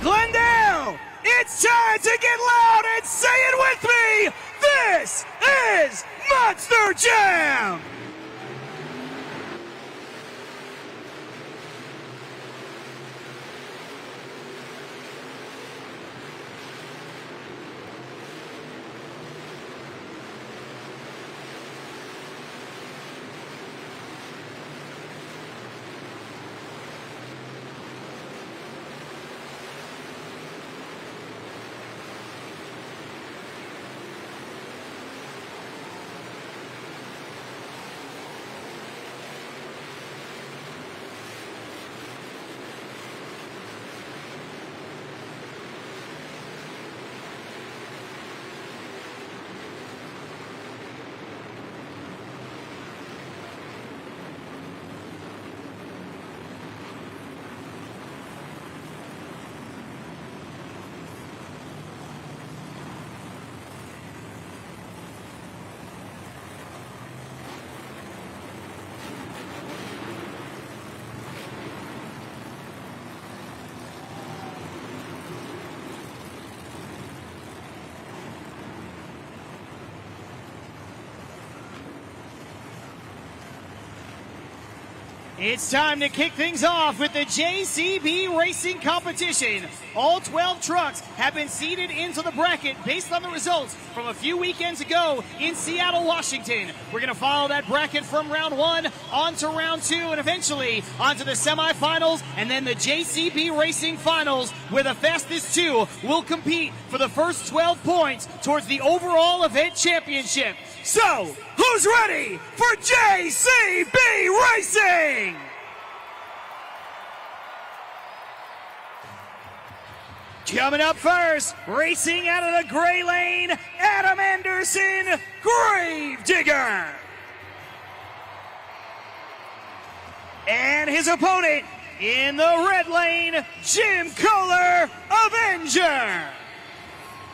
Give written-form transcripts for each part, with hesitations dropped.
Glendale, it's time to get loud and say it with me. This is Monster Jam. It's time to kick things off with the JCB Racing competition. All 12 trucks have been seeded into the bracket based on the results from a few weekends ago in Seattle, Washington. We're going to follow that bracket from round 1 on to round 2 and eventually onto the semifinals and then the JCB Racing finals, where the fastest 2 will compete for the first 12 points towards the overall event championship. So, who's ready for JCB Racing? Coming up first, racing out of the gray lane, Adam Anderson, Gravedigger. And his opponent in the red lane, Jim Kohler, Avenger.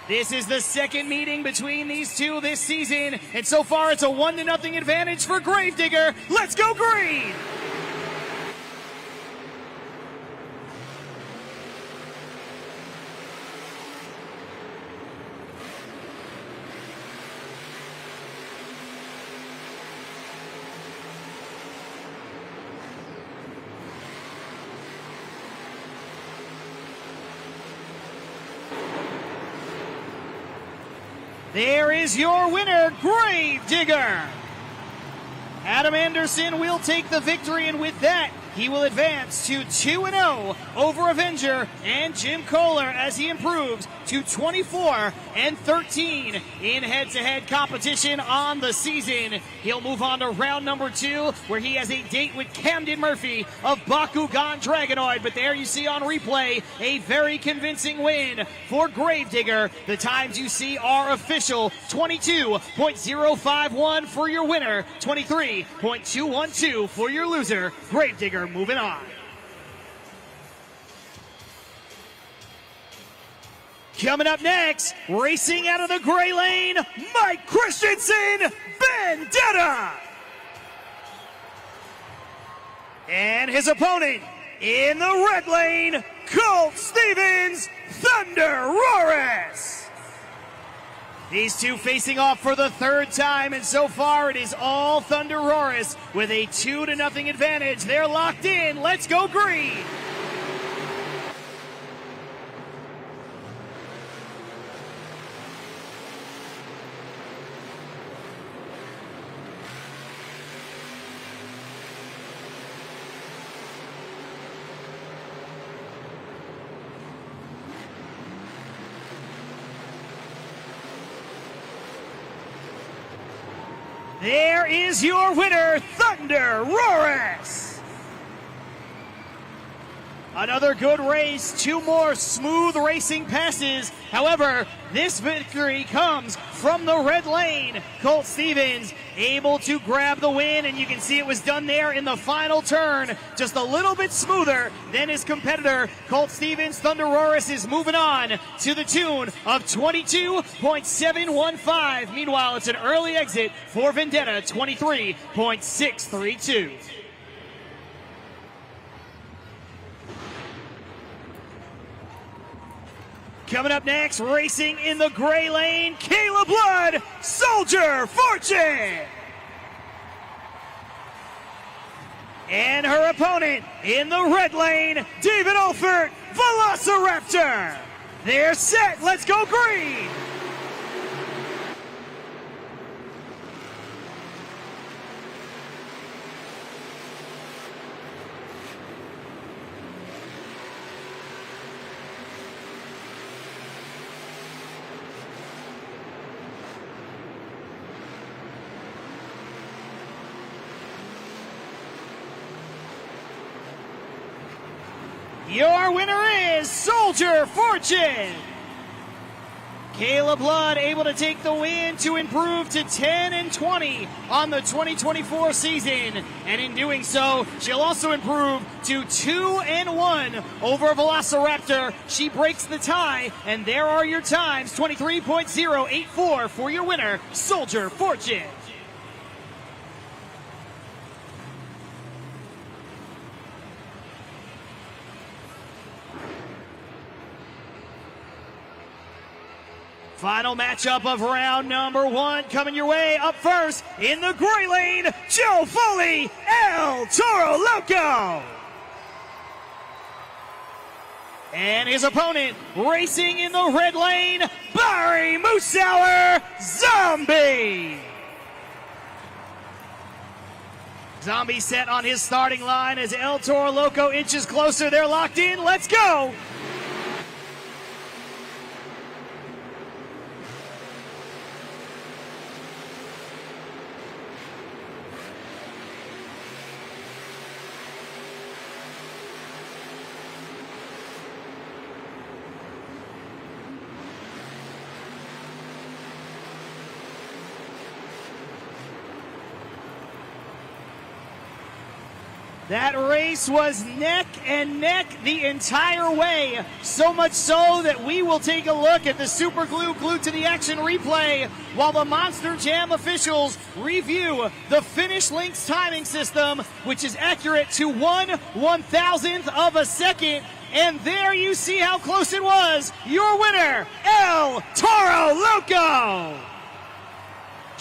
This is the second meeting between these two this season, and so far it's a 1-0 advantage for Gravedigger. Let's go green! There is your winner, Gravedigger. Adam Anderson will take the victory, and with that, he will advance to 2-0 over Avenger and Jim Kohler as he improves to 24-13 in head-to-head competition on the season. He'll move on to round number 2, where he has a date with Camden Murphy of Bakugan Dragonoid. But there you see on replay a very convincing win for Gravedigger. The times you see are official: 22.051 for your winner, 23.212 for your loser. Gravedigger moving on. Coming up next, racing out of the gray lane, Mike Christensen, Vendetta. And his opponent in the red lane, Colt Stevens Thunderoris. These two facing off for the third time, and so far it is all Thunderoris with a 2-0 advantage. They're locked in. Let's go green. There is your winner, Thunderoris. Another good race, 2 more smooth racing passes. However, this victory comes from the red lane. Colt Stevens able to grab the win, and you can see it was done there in the final turn. Just a little bit smoother than his competitor. Colt Stevens Thunderoris is moving on to the tune of 22.715. Meanwhile, it's an early exit for Vendetta, 23.632. Coming up next, racing in the gray lane, Kayla Blood, Soldier Fortune. And her opponent in the red lane, David Olfert, Velociraptor. They're set, let's go green. Your winner is Soldier Fortune. Kayla Blood able to take the win to improve to 10-20 on the 2024 season. And in doing so, she'll also improve to 2-1 over Velociraptor. She breaks the tie, and there are your times, 23.084 for your winner, Soldier Fortune. Final matchup of round number 1 coming your way. Up first in the gray lane, Joe Foley, El Toro Loco. And his opponent racing in the red lane, Barry Moosauer, Zombie. Zombie set on his starting line as El Toro Loco inches closer. They're locked in. Let's go. That race was neck and neck the entire way, so much so that we will take a look at the super glue glued to the action replay while the Monster Jam officials review the finish links timing system, which is accurate to 1/1000th of a second. And there you see how close it was. Your winner, El Toro Loco.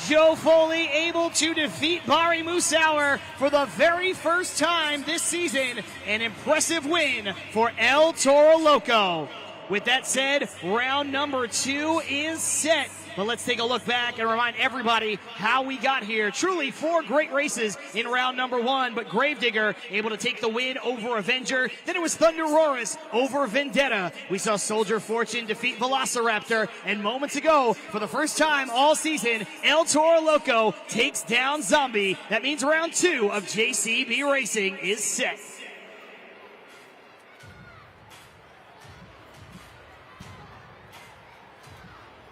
Joe Foley able to defeat Barry Moosauer for the very first time this season. An impressive win for El Toro Loco. With that said, round number 2 is set. But let's take a look back and remind everybody how we got here. Truly 4 great races in round number 1, but Gravedigger able to take the win over Avenger. Then it was Thunderoris over Vendetta. We saw Soldier Fortune defeat Velociraptor. And moments ago, for the first time all season, El Toro Loco takes down Zombie. That means round 2 of JCB Racing is set.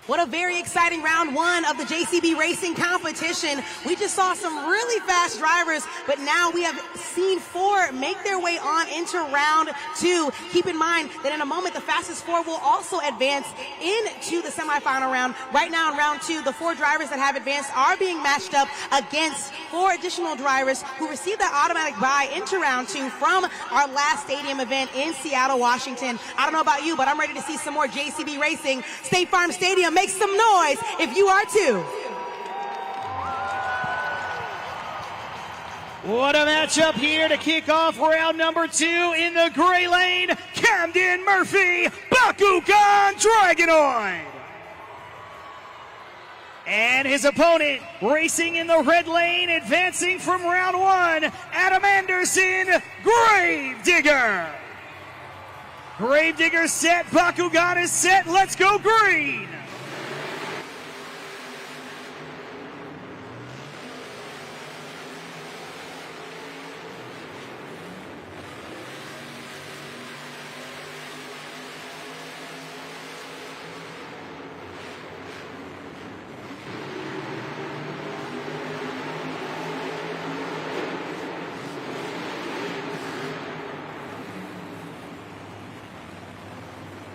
What a very exciting round one of the JCB Racing competition. We just saw some really fast drivers, but now we have seen 4 make their way on into round 2. Keep in mind that in a moment, the fastest 4 will also advance into the semifinal round. Right now in round 2, the 4 drivers that have advanced are being matched up against 4 additional drivers who received that automatic bye into round 2 from our last stadium event in Seattle, Washington. I don't know about you, but I'm ready to see some more JCB Racing. State Farm Stadium, make some noise if you are too. What a matchup here to kick off round number 2 in the gray lane. Camden Murphy, Bakugan Dragonoid. And his opponent racing in the red lane, advancing from round 1, Adam Anderson, Gravedigger. Gravedigger set, Bakugan is set, let's go green.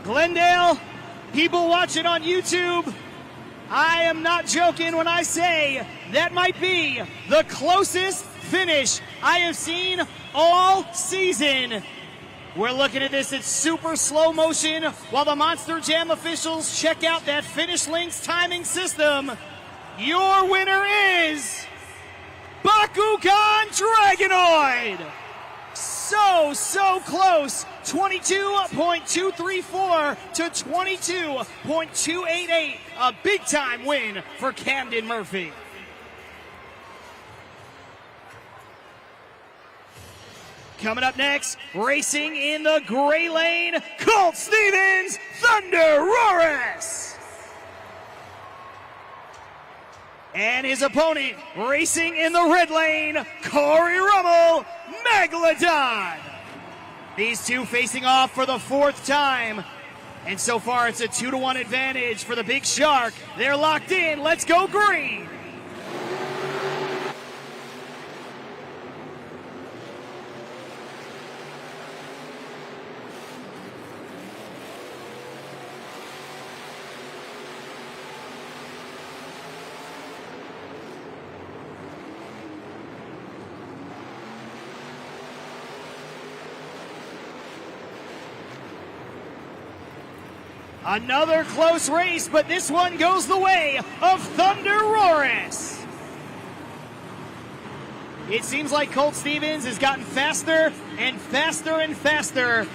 Glendale, people watching on YouTube, I am not joking when I say that might be the closest finish I have seen all season. We're looking at this in super slow motion while the Monster Jam officials check out that Finish Links timing system. Your winner is Bakugan Dragonoid. So close. 22.234 to 22.288. A big time win for Camden Murphy. Coming up next, racing in the gray lane, Colt Stevens, Thunder Roaris. And his opponent racing in the red lane, Cory Rummell, Megalodon. These two facing off for the 4th time. And so far it's a 2-1 advantage for the Big Shark. They're locked in. Let's go green. Another close race, but this one goes the way of Thunder Roaris. It seems like Colt Stevens has gotten faster and faster and faster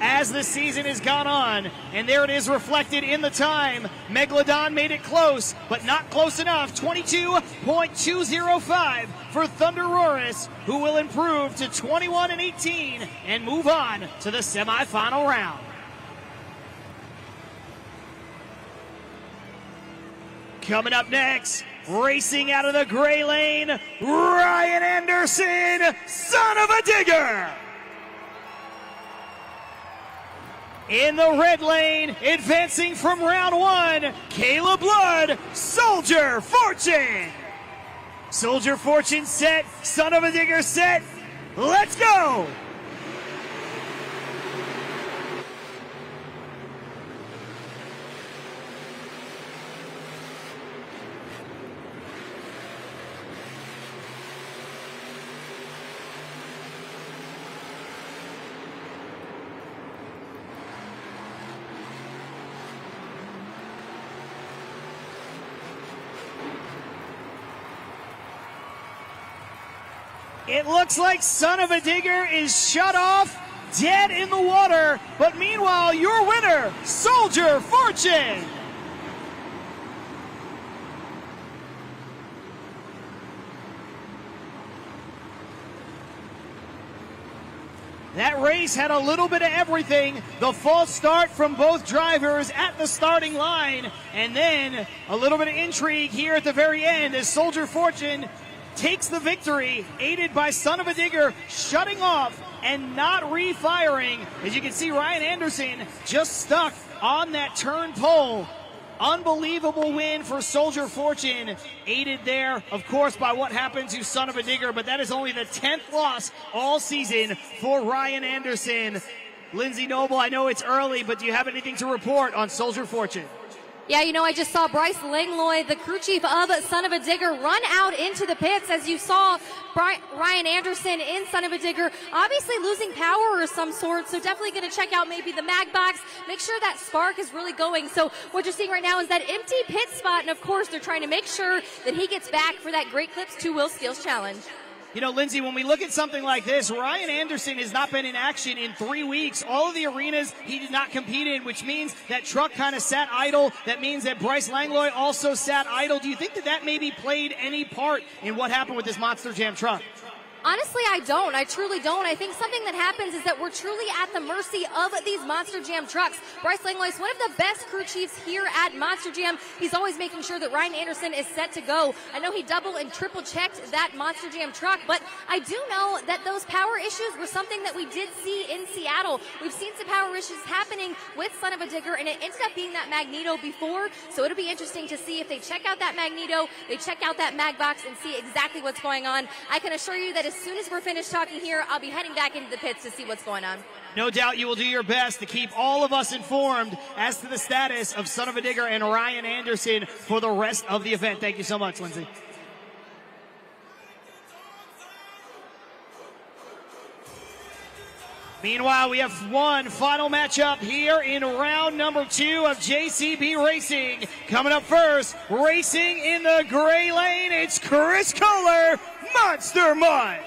as the season has gone on. And there it is reflected in the time. Megalodon made it close, but not close enough. 22.205 for Thunder Roaris, who will improve to 21-18 and move on to the semifinal round. Coming up next, racing out of the gray lane, Ryan Anderson, Son-uva Digger. In the red lane, advancing from round 1, Caleb Blood, Soldier Fortune. Soldier Fortune set, Son-uva Digger set, let's go. It looks like Son-uva Digger is shut off, dead in the water, but meanwhile, your winner, Soldier Fortune. That race had a little bit of everything. The false start from both drivers at the starting line, and then a little bit of intrigue here at the very end as Soldier Fortune takes the victory, aided by Son-uva Digger shutting off and not refiring. As you can see, Ryan Anderson just stuck on that turn pole. Unbelievable win for Soldier Fortune, aided there, of course, by what happened to Son-uva Digger, but that is only the 10th loss all season for Ryan Anderson. Lindsay Noble, I know it's early, but do you have anything to report on Soldier Fortune? Yeah, you know, I just saw Bryce Langlois, the crew chief of Son-uva Digger, run out into the pits. As you saw, Ryan Anderson in Son-uva Digger, obviously losing power of some sort, so definitely going to check out maybe the mag box, make sure that spark is really going. So what you're seeing right now is that empty pit spot, and of course they're trying to make sure that he gets back for that Great Clips 2-Wheel Skills Challenge. You know, Lindsay, when we look at something like this, Ryan Anderson has not been in action in 3 weeks. All of the arenas he did not compete in, which means that truck kind of sat idle. That means that Bryce Langlois also sat idle. Do you think that that maybe played any part in what happened with this Monster Jam truck? Honestly, I don't. I truly don't. I think something that happens is that we're truly at the mercy of these Monster Jam trucks. Bryce Langlois is one of the best crew chiefs here at Monster Jam. He's always making sure that Ryan Anderson is set to go. I know he double and triple checked that Monster Jam truck, but I do know that those power issues were something that we did see in Seattle. We've seen some power issues happening with Son-uva Digger, and it ended up being that Magneto before, so it'll be interesting to see if they check out that Magneto, they check out that mag box, and see exactly what's going on. I can assure you that as soon as we're finished talking here, I'll be heading back into the pits to see what's going on. No doubt you will do your best to keep all of us informed as to the status of Son-uva Digger and Ryan Anderson for the rest of the event. Thank you so much, Lindsay. Meanwhile, we have one final matchup here in round number 2 of JCB Racing. Coming up first, racing in the gray lane, it's Chris Kohler, Monster Mutt.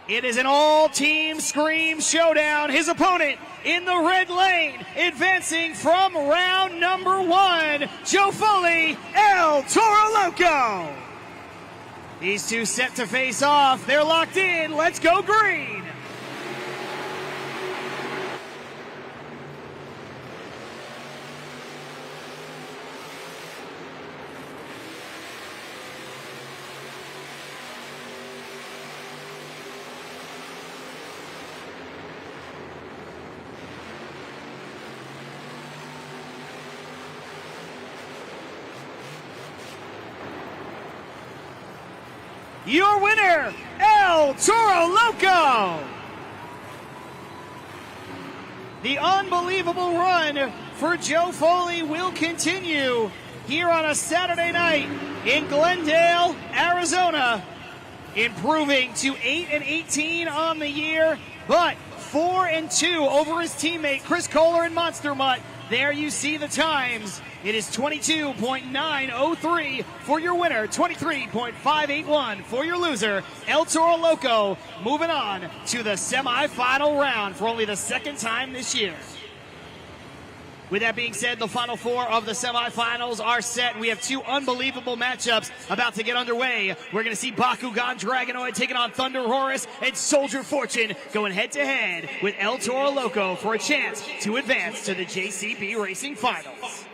It is an all-team scream showdown. His opponent in the red lane, advancing from round number 1, Joe Foley, El Toro Loco. These two set to face off. They're locked in. Let's go green. Your winner, El Toro Loco. The unbelievable run for Joe Foley will continue here on a Saturday night in Glendale, Arizona, improving to 8-18 on the year, but 4-2 over his teammate Chris Kohler and Monster Mutt. There you see the times. It is 22.903 for your winner, 23.581 for your loser, El Toro Loco, moving on to the semifinal round for only the second time this year. With that being said, the final 4 of the semifinals are set. We have 2 unbelievable matchups about to get underway. We're going to see Bakugan Dragonoid taking on Thunder Horus, and Soldier Fortune going head-to-head with El Toro Loco for a chance to advance to the JCB Racing Finals.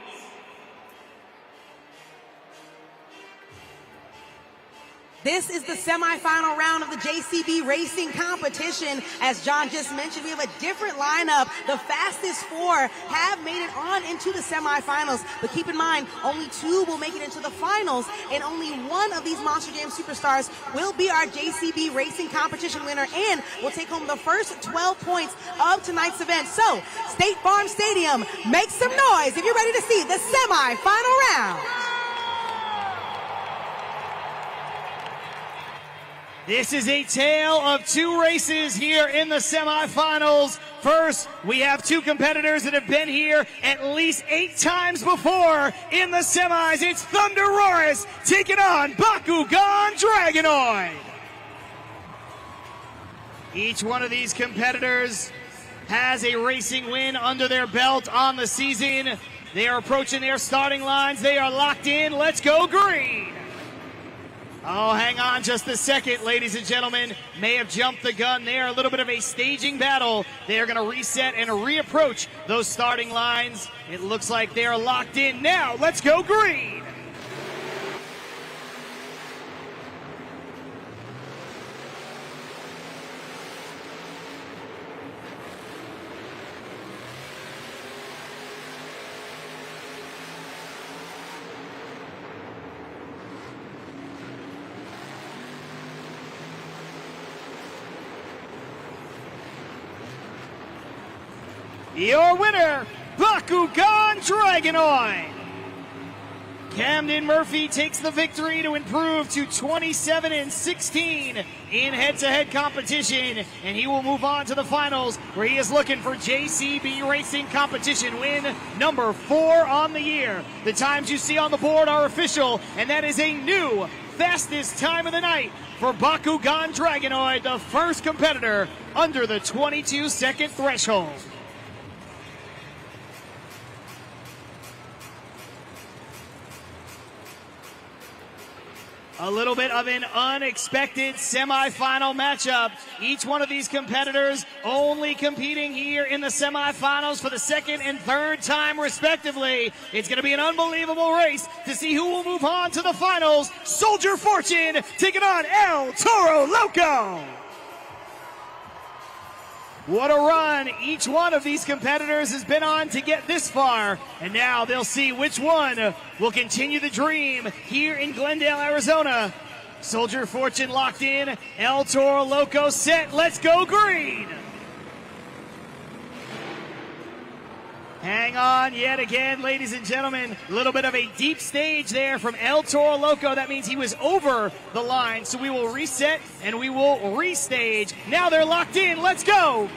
This is the semifinal round of the JCB Racing competition. As John just mentioned, we have a different lineup. The fastest 4 have made it on into the semifinals. But keep in mind, only 2 will make it into the finals, and only 1 of these Monster Jam superstars will be our JCB Racing competition winner and will take home the first 12 points of tonight's event. So, State Farm Stadium, make some noise if you're ready to see the semifinal round. This is a tale of 2 races here in the semifinals. First, we have 2 competitors that have been here at least 8 times before in the semis. It's Thunder Horus taking on Bakugan Dragonoid. Each one of these competitors has a racing win under their belt on the season. They are approaching their starting lines. They are locked in. Let's go green. Oh, hang on just a second, ladies and gentlemen. May have jumped the gun there. A little bit of a staging battle. They are going to reset and reapproach those starting lines. It looks like they are locked in now. Let's go green. your winner, Bakugan Dragonoid. Camden Murphy takes the victory to improve to 27-16 in head-to-head competition, and he will move on to the finals where he is looking for JCB Racing competition win number 4 on the year. The times you see on the board are official, and that is a new fastest time of the night for Bakugan Dragonoid, the first competitor under the 22-second threshold. A little bit of an unexpected semifinal matchup. Each one of these competitors only competing here in the semifinals for the second and third time respectively. It's going to be an unbelievable race to see who will move on to the finals. Soldier Fortune taking on El Toro Loco. What a run each one of these competitors has been on to get this far. And now they'll see which one will continue the dream here in Glendale, Arizona. Soldier Fortune locked in. El Toro Loco set. Let's go green. Hang on yet again, ladies and gentlemen. A little bit of a deep stage there from El Toro Loco. That means he was over the line. So we will reset and we will restage. Now they're locked in. Let's go.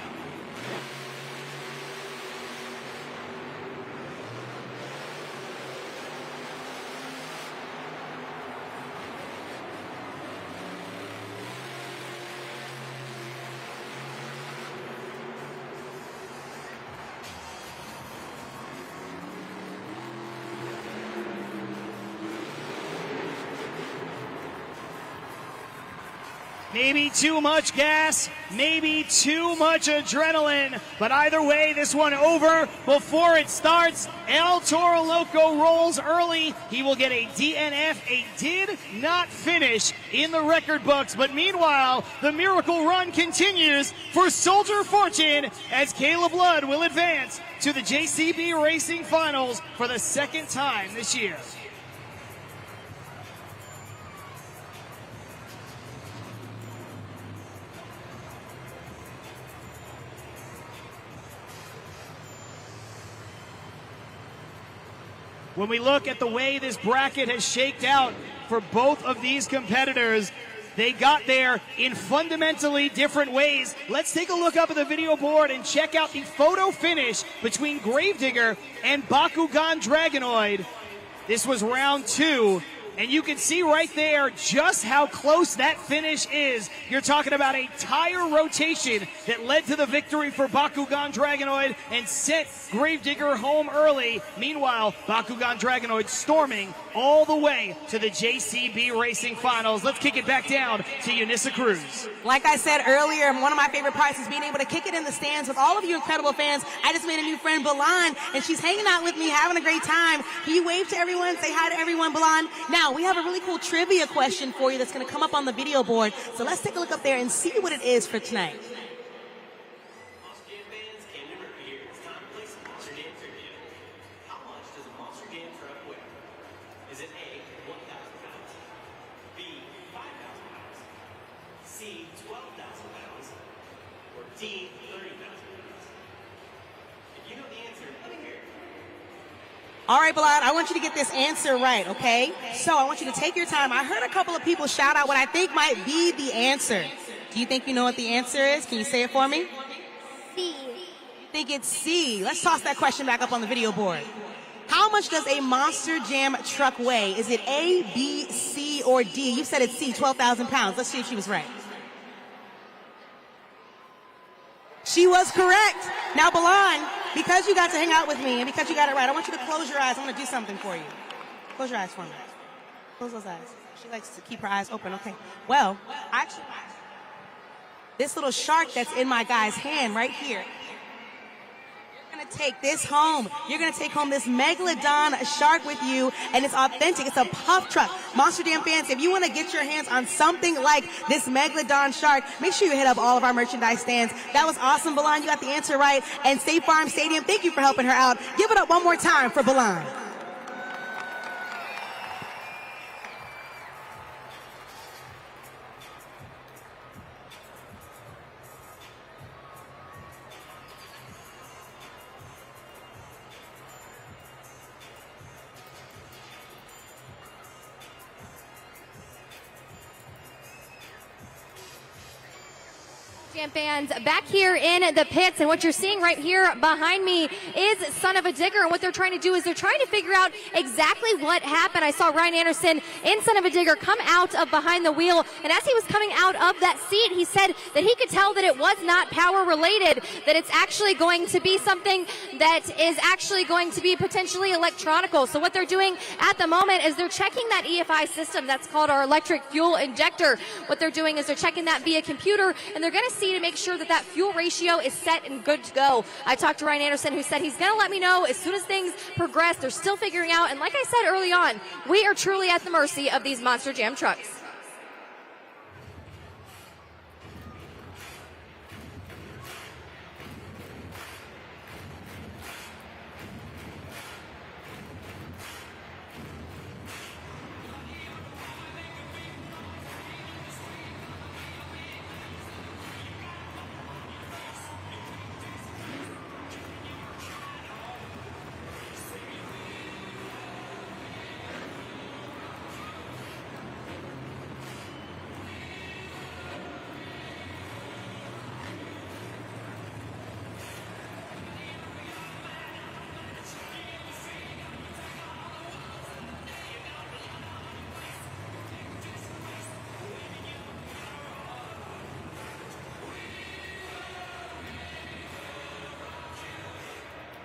Maybe too much gas, maybe too much adrenaline, but either way, this one over before it starts. El Toro Loco rolls early. He will get a DNF, a did not finish in the record books. But meanwhile, the miracle run continues for Soldier Fortune as Caleb Blood will advance to the JCB Racing Finals for the second time this year. When we look at the way this bracket has shaked out for both of these competitors, they got there in fundamentally different ways. Let's take a look up at the video board and check out the photo finish between Gravedigger and Bakugan Dragonoid. This was round 2. And you can see right there just how close that finish is. You're talking about a tire rotation that led to the victory for Bakugan Dragonoid and sent Gravedigger home early. Meanwhile, Bakugan Dragonoid storming all the way to the JCB Racing Finals. Let's kick it back down to Eunice Cruz. Like I said earlier, one of my favorite parts is being able to kick it in the stands with all of you incredible fans. I just made a new friend, Balan, and she's hanging out with me, having a great time. Can you wave to everyone? Say hi to everyone, Balan. Now, we have a really cool trivia question for you that's going to come up on the video board. So let's take a look up there and see what it is for tonight. Is it A, 1,000 pounds, B, 5,000 pounds, C, 12,000 pounds, or D, 30,000 pounds? If you know the answer, let me hear it. All right, Balad, I want you to get this answer right, okay? So I want you to take your time. I heard a couple of people shout out what I think might be the answer. Do you think you know what the answer is? Can you say it for me? C. You think it's C. Let's toss that question back up on the video board. How much does a Monster Jam truck weigh? Is it A, B, C, or D? You said it's C, 12,000 pounds. Let's see if she was right. She was correct. Now, Balan, because you got to hang out with me and because you got it right, I want you to close your eyes. I want to do something for you. Close your eyes for me. Close those eyes. She likes to keep her eyes open. Okay. Well, actually, this little shark that's in my guy's hand right here, you're going to take this home. You're going to take home this Megalodon shark with you, and it's authentic. It's a puff truck. Monster Jam fans, if you want to get your hands on something like this Megalodon shark, make sure you hit up all of our merchandise stands. That was awesome, Balan. You got the answer right. And State Farm Stadium, thank you for helping her out. Give it up one more time for Balan. Jam fans back here in the pits, and what you're seeing right here behind me is Son-uva Digger, and what they're trying to do is they're trying to figure out exactly what happened. I saw Ryan Anderson in Son-uva Digger come out of behind the wheel, and as he was coming out of that seat, he said that he could tell that it was not power related, that it's actually going to be something that is actually going to be potentially electronical. So what they're doing at the moment is they're checking that EFI system. That's called our electric fuel injector. What they're doing is they're checking that via computer, and they're going to see to make sure that that fuel ratio is set and good to go. I talked to Ryan Anderson, who said he's going to let me know as soon as things progress. They're still figuring out, and like I said early on, we are truly at the mercy of these Monster Jam trucks.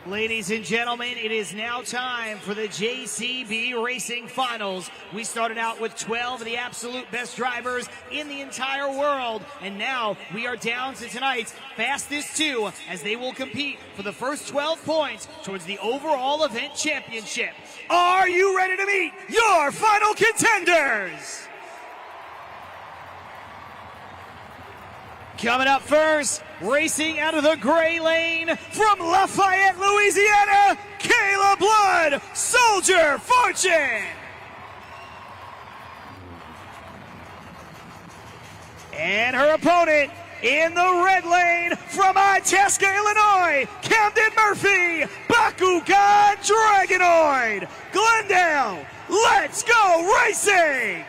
Ladies and gentlemen, it is now time for the JCB Racing Finals. We started out with 12 of the absolute best drivers in the entire world, and now we are down to tonight's fastest two as they will compete for the first 12 points towards the overall event championship. Are you ready to meet your final contenders? Coming up first, racing out of the gray lane from Lafayette, Louisiana, Kayla Blood, Soldier Fortune. And her opponent in the red lane from Itasca, Illinois, Camden Murphy, Bakugan Dragonoid. Glendale, let's go racing!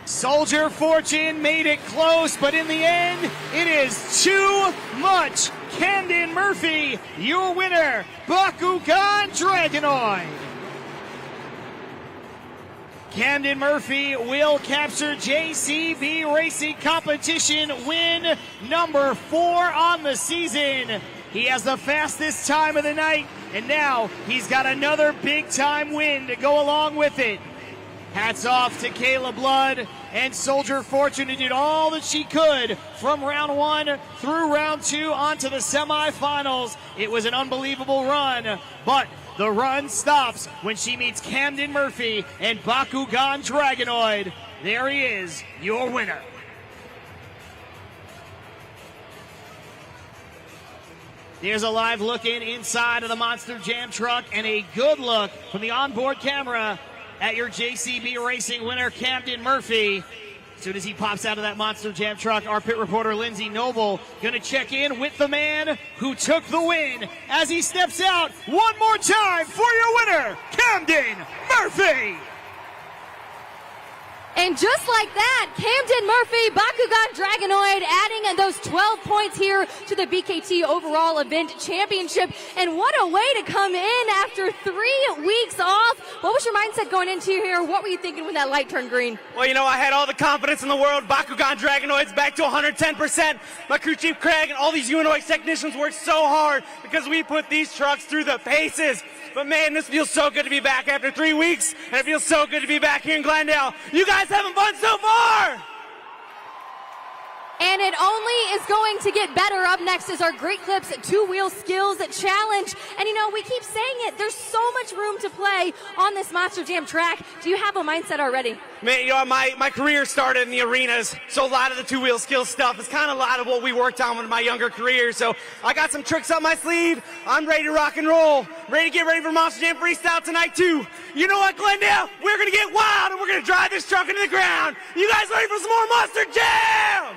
Soldier Fortune made it close, but in the end, it is too much. Camden Murphy, your winner, Bakugan Dragonoid. Camden Murphy will capture JCB Racing Competition win number 4 on the season. He has the fastest time of the night, and now he's got another big-time win to go along with it. Hats off to Kayla Blood and Soldier Fortune, who did all that she could from round 1 through round 2 onto the semifinals. It was an unbelievable run, but the run stops when she meets Camden Murphy and Bakugan Dragonoid. There he is, your winner. Here's a live look inside of the Monster Jam truck and a good look from the onboard camera at your JCB Racing winner, Camden Murphy. As soon as he pops out of that Monster Jam truck, our pit reporter, Lindsay Noble, going to check in with the man who took the win as he steps out one more time for your winner, Camden Murphy. And just like that, Camden Murphy, Bakugan Dragonoid, adding those 12 points here to the BKT Overall Event Championship. And what a way to come in after 3 weeks off. What was your mindset going into here? What were you thinking when that light turned green? Well, you know, I had all the confidence in the world. Bakugan Dragonoid's back to 110%. My crew chief Craig and all these UNOX technicians worked so hard because we put these trucks through the paces. But man, this feels so good to be back after 3 weeks, and it feels so good to be back here in Glendale. You guys having fun so far? And it only is going to get better. Up next is our Great Clips two-wheel skills challenge. And you know, we keep saying it, there's so much room to play on this Monster Jam track. Do you have a mindset already? Man, you know, my career started in the arenas, so a lot of the two-wheel skill stuff is kind of a lot of what we worked on in my younger career. So I got some tricks up my sleeve. I'm ready to rock and roll. Ready to get ready for Monster Jam Freestyle tonight, too. You know what, Glendale? We're going to get wild, and we're going to drive this truck into the ground. You guys ready for some more Monster Jam?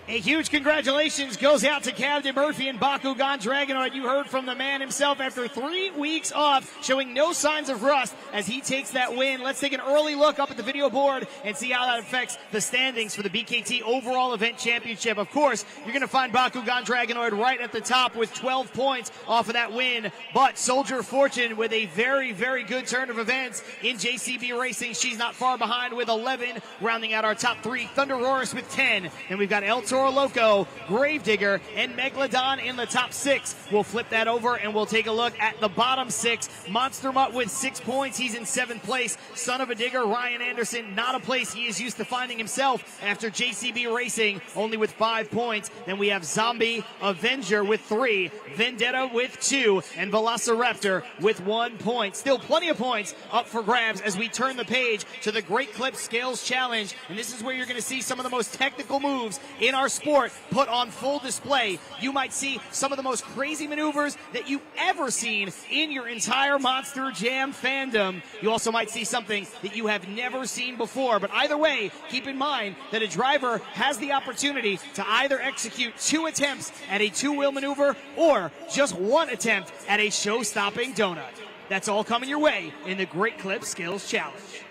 A huge congratulations goes out to Captain Murphy and Bakugan Dragonoid. You heard from the man himself after 3 weeks off, showing no signs of rust as he takes that win. Let's take an early look up at the video board and see how that affects the standings for the BKT Overall Event Championship. Of course, you're going to find Bakugan Dragonoid right at the top with 12 points off of that win. But Soldier Fortune with a very, very good turn of events in JCB Racing. She's not far behind with 11, rounding out our top 3. Thunder Roarus with 10. And we've got Toro Loco, Gravedigger, and Megalodon in the top 6. We'll flip that over and we'll take a look at the bottom 6. Monster Mutt with 6 points. He's in 7th place. Son-uva Digger, Ryan Anderson, not a place he is used to finding himself after JCB Racing, only with 5 points. Then we have Zombie Avenger with 3, Vendetta with 2, and Velociraptor with 1 point. Still plenty of points up for grabs as we turn the page to the Great Clip Scales Challenge. And this is where you're going to see some of the most technical moves in our sport put on full display. You might see some of the most crazy maneuvers that you've ever seen in your entire Monster Jam fandom. You also might see something that you have never seen before. But either way, keep in mind that a driver has the opportunity to either execute 2 attempts at a two-wheel maneuver or just 1 attempt at a show-stopping donut. That's all coming your way in the Great Clip Skills Challenge.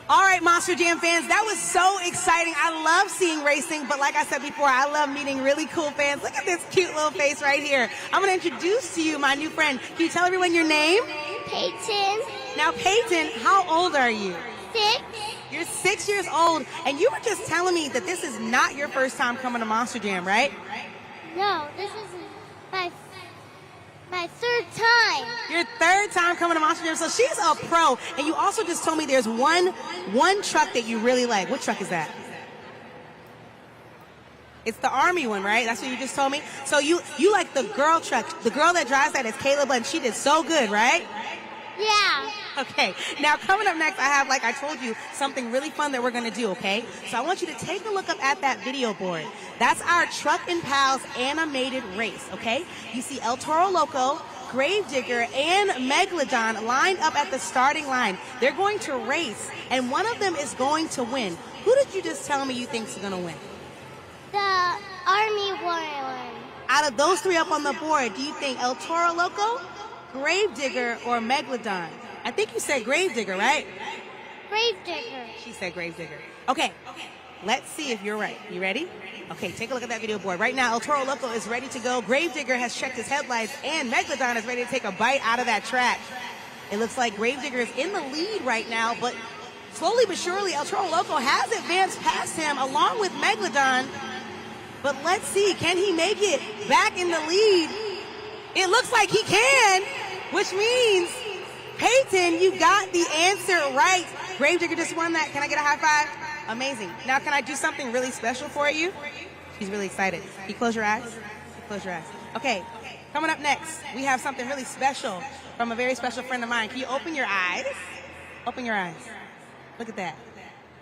All right, Monster Jam fans, that was so exciting. I love seeing racing, but like I said before, I love meeting really cool fans. Look at this cute little face right here. I'm going to introduce to you my new friend. Can you tell everyone your name? Peyton. Now, Peyton, how old are you? 6. You're 6 years old, and you were just telling me that this is not your first time coming to Monster Jam, right? No, this is my 3rd time. Your 3rd time coming to Monster Jam, so she's a pro. And you also just told me there's one truck that you really like. What truck is that? It's the Army one, right? That's what you just told me? So you like the girl truck. The girl that drives that is Caleb, and she did so good, right? Yeah. Okay, now coming up next, I have, like I told you, something really fun that we're going to do, okay? So I want you to take a look up at that video board. That's our Truck and Pals animated race, okay? You see El Toro Loco, Gravedigger, and Megalodon lined up at the starting line. They're going to race, and one of them is going to win. Who did you just tell me you think is going to win? The Army one. Out of those 3 up on the board, do you think El Toro Loco, Gravedigger, or Megalodon? I think you said Gravedigger, right? Gravedigger. She said Gravedigger. Okay, let's see if you're right. You ready? Okay, take a look at that video board. Right now, El Toro Loco is ready to go. Gravedigger has checked his headlights, and Megalodon is ready to take a bite out of that track. It looks like Gravedigger is in the lead right now, but slowly but surely, El Toro Loco has advanced past him along with Megalodon. But let's see, can he make it back in the lead? It looks like he can, which means, Peyton, you got the answer right. Gravedigger just won that. Can I get a high five? Amazing. Now, can I do something really special for you? She's really excited. Can you close your eyes? Close your eyes. Okay, coming up next, we have something really special from a very special friend of mine. Can you open your eyes? Open your eyes. Look at that.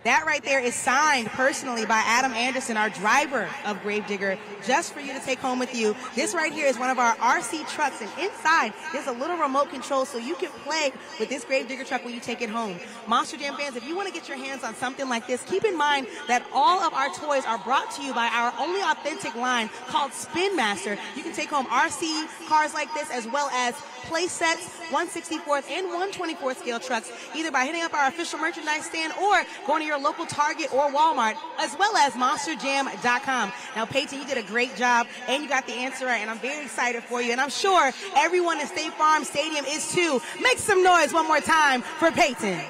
That right there is signed personally by Adam Anderson, our driver of Gravedigger, just for you to take home with you. This right here is one of our RC trucks, and inside there's a little remote control so you can play with this Gravedigger truck when you take it home. Monster Jam fans, if you want to get your hands on something like this, keep in mind that all of our toys are brought to you by our only authentic line called Spin Master. You can take home RC cars like this as well as play sets, 1/64th and 1/24th scale trucks, either by hitting up our official merchandise stand or going to your local Target or Walmart, as well as monsterjam.com. Now, Peyton, you did a great job, and you got the answer right, and I'm very excited for you, and I'm sure everyone in State Farm Stadium is too. Make some noise one more time for Peyton.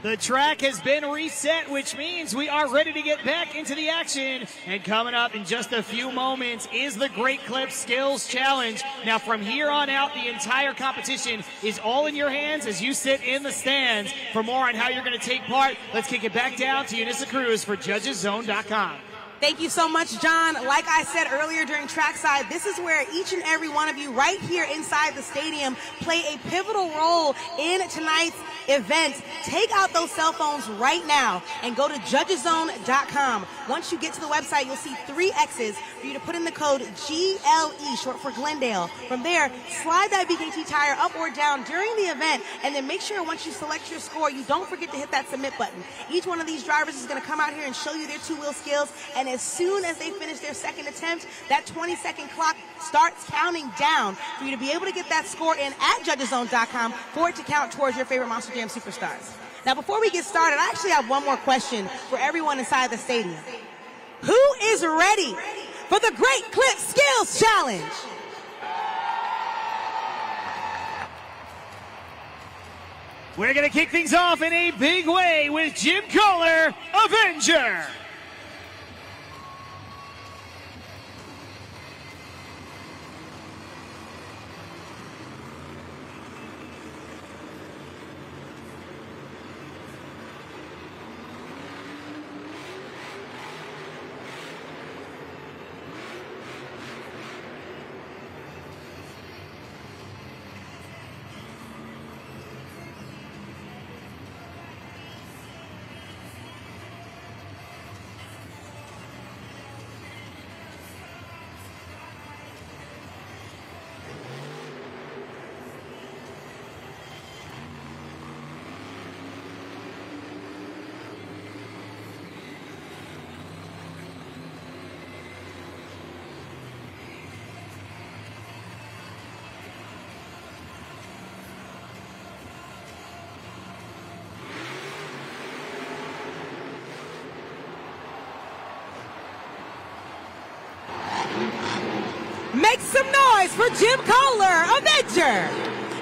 The track has been reset, which means we are ready to get back into the action. And coming up in just a few moments is the Great Clip Skills Challenge. Now, from here on out, the entire competition is all in your hands as you sit in the stands. For more on how you're going to take part, let's kick it back down to Unisa Cruz for JudgesZone.com. Thank you so much, John. Like I said earlier during trackside, this is where each and every one of you right here inside the stadium play a pivotal role in tonight's event. Take out those cell phones right now and go to JudgesZone.com. Once you get to the website, you'll see 3 X's for you to put in the code GLE, short for Glendale. From there, slide that BKT tire up or down during the event, and then make sure once you select your score, you don't forget to hit that submit button. Each one of these drivers is going to come out here and show you their two-wheel skills, and as soon as they finish their second attempt, that 20-second clock starts counting down for you to be able to get that score in at JudgesZone.com for it to count towards your favorite Monster Jam superstars. Now, before we get started, I actually have one more question for everyone inside the stadium. Who is ready for the Great Clip Skills Challenge? We're going to kick things off in a big way with Jim Kohler, Avenger. Make some noise for Jim Kohler, Avenger.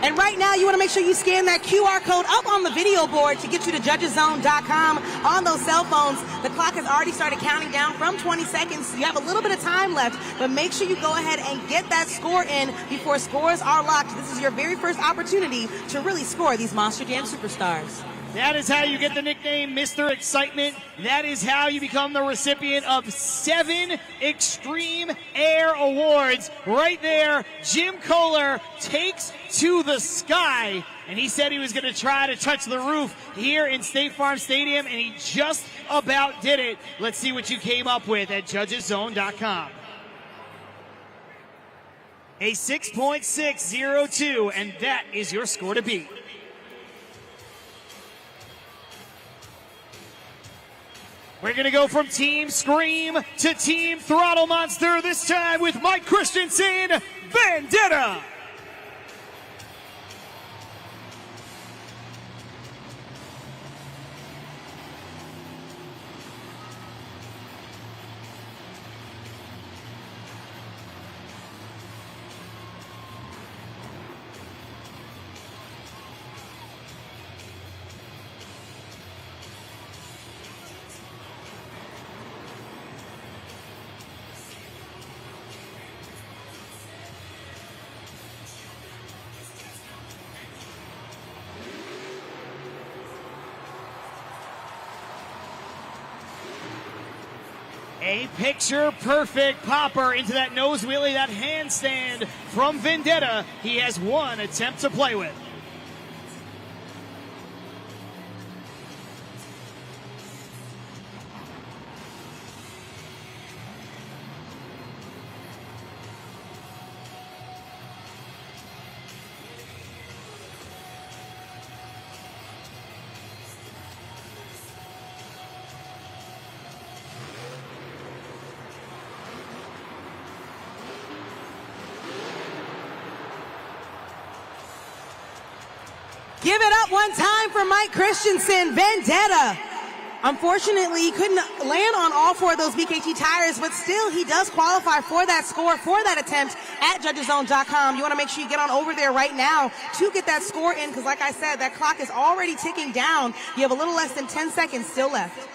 And right now, you want to make sure you scan that QR code up on the video board to get you to JudgesZone.com on those cell phones. The clock has already started counting down from 20 seconds. So you have a little bit of time left, but make sure you go ahead and get that score in before scores are locked. This is your very first opportunity to really score these Monster Jam superstars. That is how you get the nickname Mr. Excitement. That is how you become the recipient of 7 Extreme Air Awards. Right there, Jim Kohler takes to the sky. And he said he was going to try to touch the roof here in State Farm Stadium, and he just about did it. Let's see what you came up with at JudgesZone.com. A 6.602, and that is your score to beat. We're going to go from Team Scream to Team Throttle Monster, this time with Mike Christensen, Vendetta. A picture-perfect popper into that nose wheelie, that handstand from Vendetta. He has 1 attempt to play with. Give it up one time for Mike Christensen, Vendetta. Unfortunately, he couldn't land on all 4 of those BKT tires, but still he does qualify for that score, for that attempt at judgeszone.com. You want to make sure you get on over there right now to get that score in, because like I said, that clock is already ticking down. You have a little less than 10 seconds still left.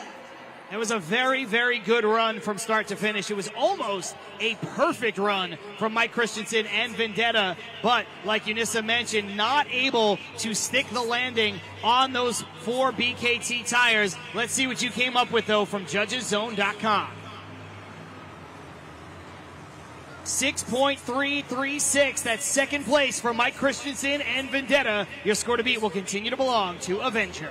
It was a very, very good run from start to finish. It was almost a perfect run from Mike Christensen and Vendetta, but like Unissa mentioned, not able to stick the landing on those 4 BKT tires. Let's see what you came up with, though, from judgeszone.com. 6.336. That's second place for Mike Christensen and Vendetta. Your score to beat will continue to belong to Avenger.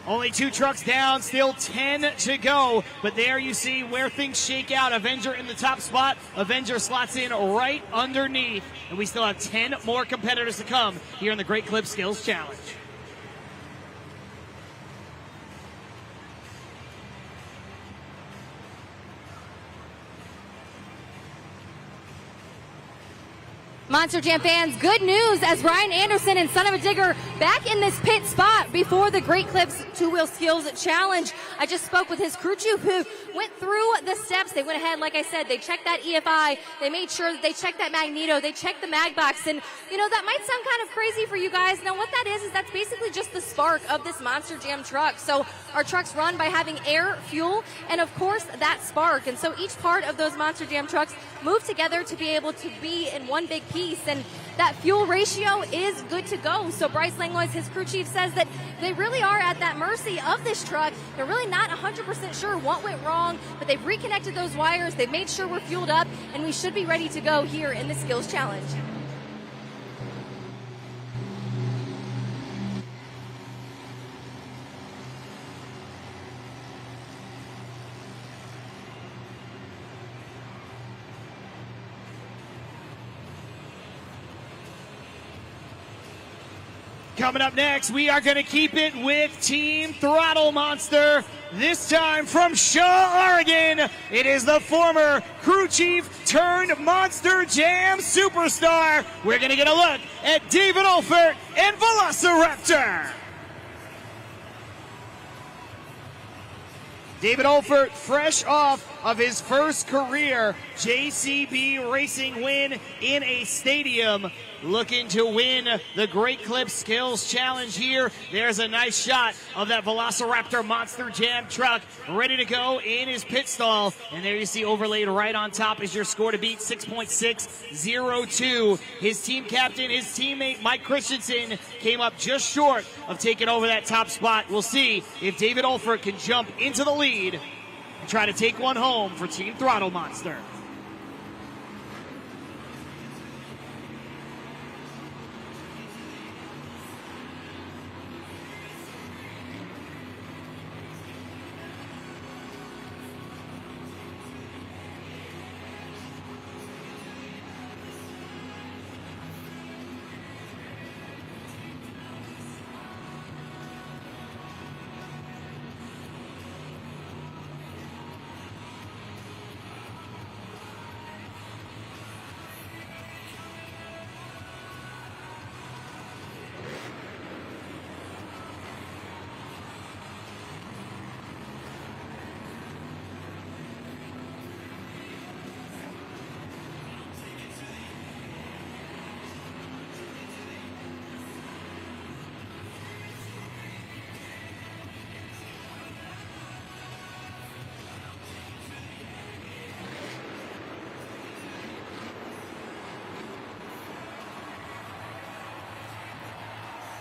Only 2 trucks down, still 10 to go. But there you see where things shake out. Avenger in the top spot. Avenger slots in right underneath. And we still have 10 more competitors to come here in the Great Clip Skills Challenge. Monster Jam fans, good news as Ryan Anderson and Son of a Digger back in this pit spot before the Great Clips 2-Wheel Skills Challenge. I just spoke with his crew chief who went through the steps. They went ahead, like I said, they checked that EFI, they made sure that they checked that magneto, they checked the mag box, and you know, that might sound kind of crazy for you guys. Now what that is that's basically just the spark of this Monster Jam truck. So our trucks run by having air, fuel, and of course that spark. And so each part of those Monster Jam trucks move together to be able to be in one big piece, and that fuel ratio is good to go. So Bryce Langlois, his crew chief, says that they really are at that mercy of this truck. They're really not 100% sure what went wrong, but they've reconnected those wires, they've made sure we're fueled up, and we should be ready to go here in the Skills Challenge. Coming up next, we are going to keep it with Team Throttle Monster. This time from Shaw, Oregon, it is the former crew chief turned Monster Jam superstar. We're going to get a look at David Olfert and Velociraptor. David Olfert, fresh off of his first career JCB Racing win in a stadium, looking to win the Great Clip Skills Challenge here. There's a nice shot of that Velociraptor Monster Jam truck ready to go in his pit stall. And there you see overlaid right on top is your score to beat, 6.602. His team captain, his teammate Mike Christensen came up just short of taking over that top spot. We'll see if David Olfert can jump into the lead and try to take one home for Team Throttle Monster.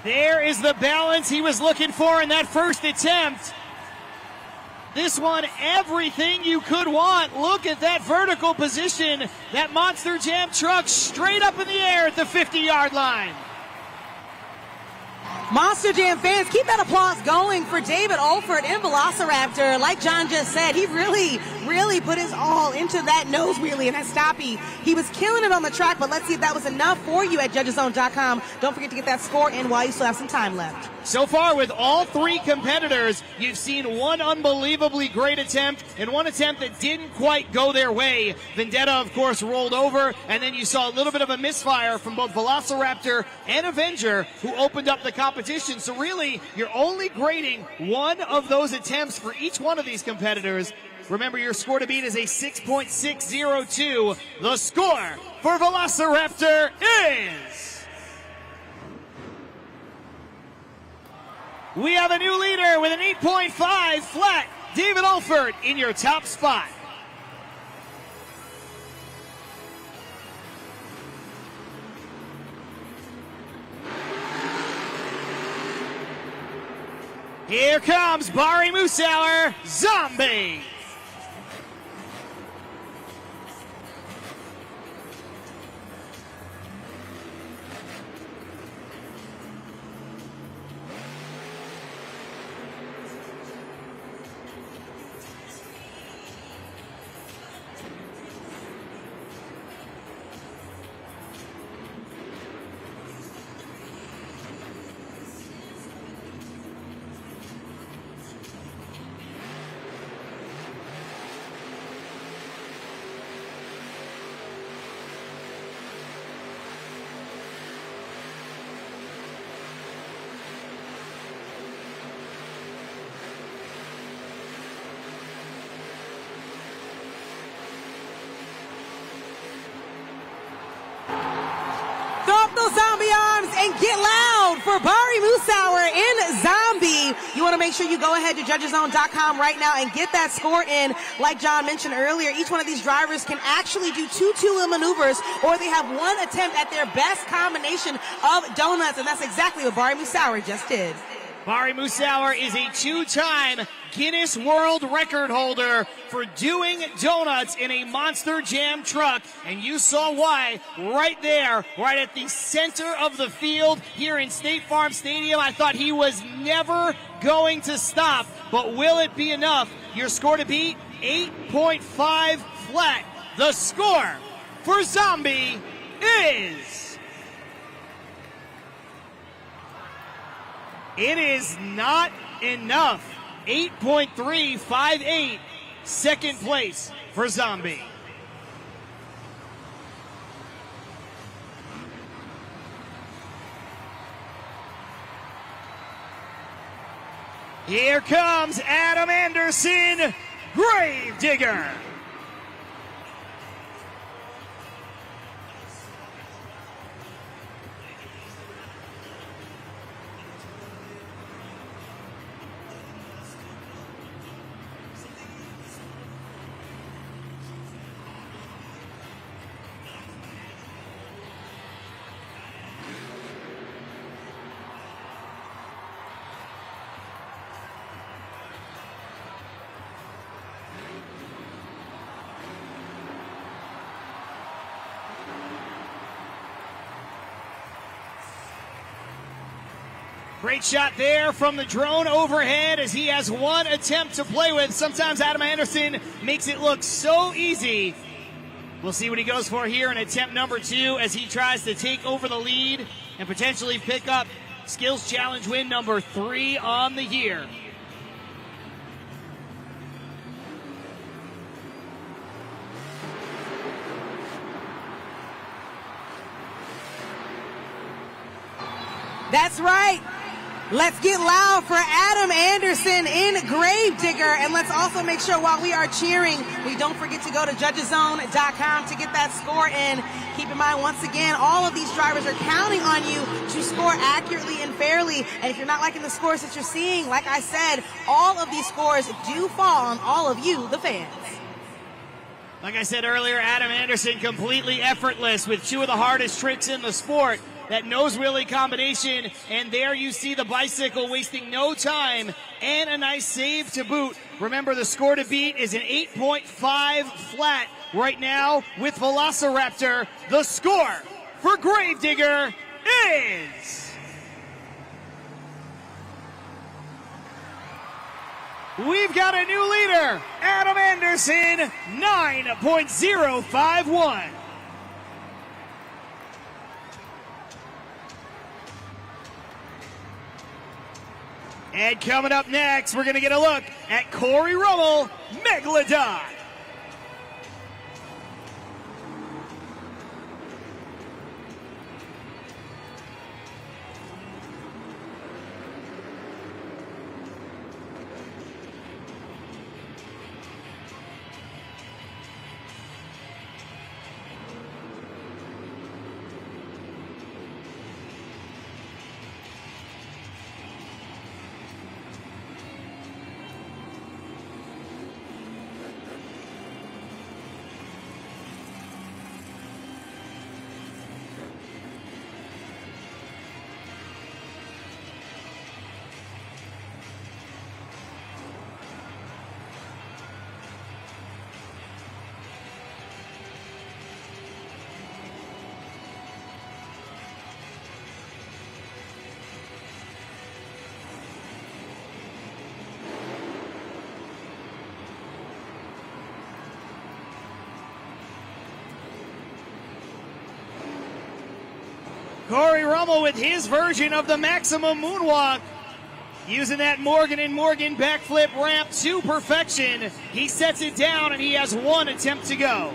There is the balance he was looking for in that first attempt. This one, everything you could want. Look at that vertical position. That Monster Jam truck straight up in the air at the 50-yard line. Monster Jam fans, keep that applause going for David Olford in Velociraptor. Like John just said, he really put his all into that nose wheelie and that stoppie. He was killing it on the track, but let's see if that was enough for you at judgeszone.com. Don't forget to get that score in while you still have some time left. So far, with all three competitors, you've seen one unbelievably great attempt and one attempt that didn't quite go their way. Vendetta, of course, rolled over, and then you saw a little bit of a misfire from both Velociraptor and Avenger, who opened up the competition. So really, you're only grading one of those attempts for each one of these competitors. Remember, your score to beat is a 6.602. The score for Velociraptor is... We have a new leader with an 8.5 flat. David Olford in your top spot. Here comes Bari Musauer, Zombie. Those zombie arms and get loud for Bari Musauer in Zombie. You want to make sure you go ahead to judgeszone.com right now and get that score in. Like John mentioned earlier, each one of these drivers can actually do two two-wheel maneuvers, or they have one attempt at their best combination of donuts, and that's exactly what Bari Musauer just did. Bari Musauer is a two-time Guinness World Record holder for doing donuts in a Monster Jam truck, and you saw why right there, right at the center of the field here in State Farm Stadium. I thought he was never going to stop, but will it be enough? Your score to beat, 8.5 flat. The score for Zombie is... It is not enough. 8.358, second place for Zombie. Here comes Adam Anderson, Gravedigger. Great shot there from the drone overhead as he has one attempt to play with. Sometimes Adam Anderson makes it look so easy. We'll see what he goes for here in attempt number 2 as he tries to take over the lead and potentially pick up Skills Challenge win number 3 on the year. That's right. Let's get loud for Adam Anderson in Gravedigger. And let's also make sure while we are cheering, we don't forget to go to judgeszone.com to get that score in. Keep in mind, once again, all of these drivers are counting on you to score accurately and fairly. And if you're not liking the scores that you're seeing, like I said, all of these scores do fall on all of you, the fans. Like I said earlier, Adam Anderson completely effortless with 2 of the hardest tricks in the sport. That nose wheelie combination, and there you see the bicycle wasting no time, and a nice save to boot. Remember, the score to beat is an 8.5 flat right now with Velociraptor. The score for Gravedigger is... We've got a new leader, Adam Anderson, 9.051. And coming up next, we're going to get a look at Cory Rummell, Megalodon. Cory Rummell with his version of the maximum moonwalk, using that Morgan & Morgan backflip ramp to perfection. He sets it down and he has one attempt to go.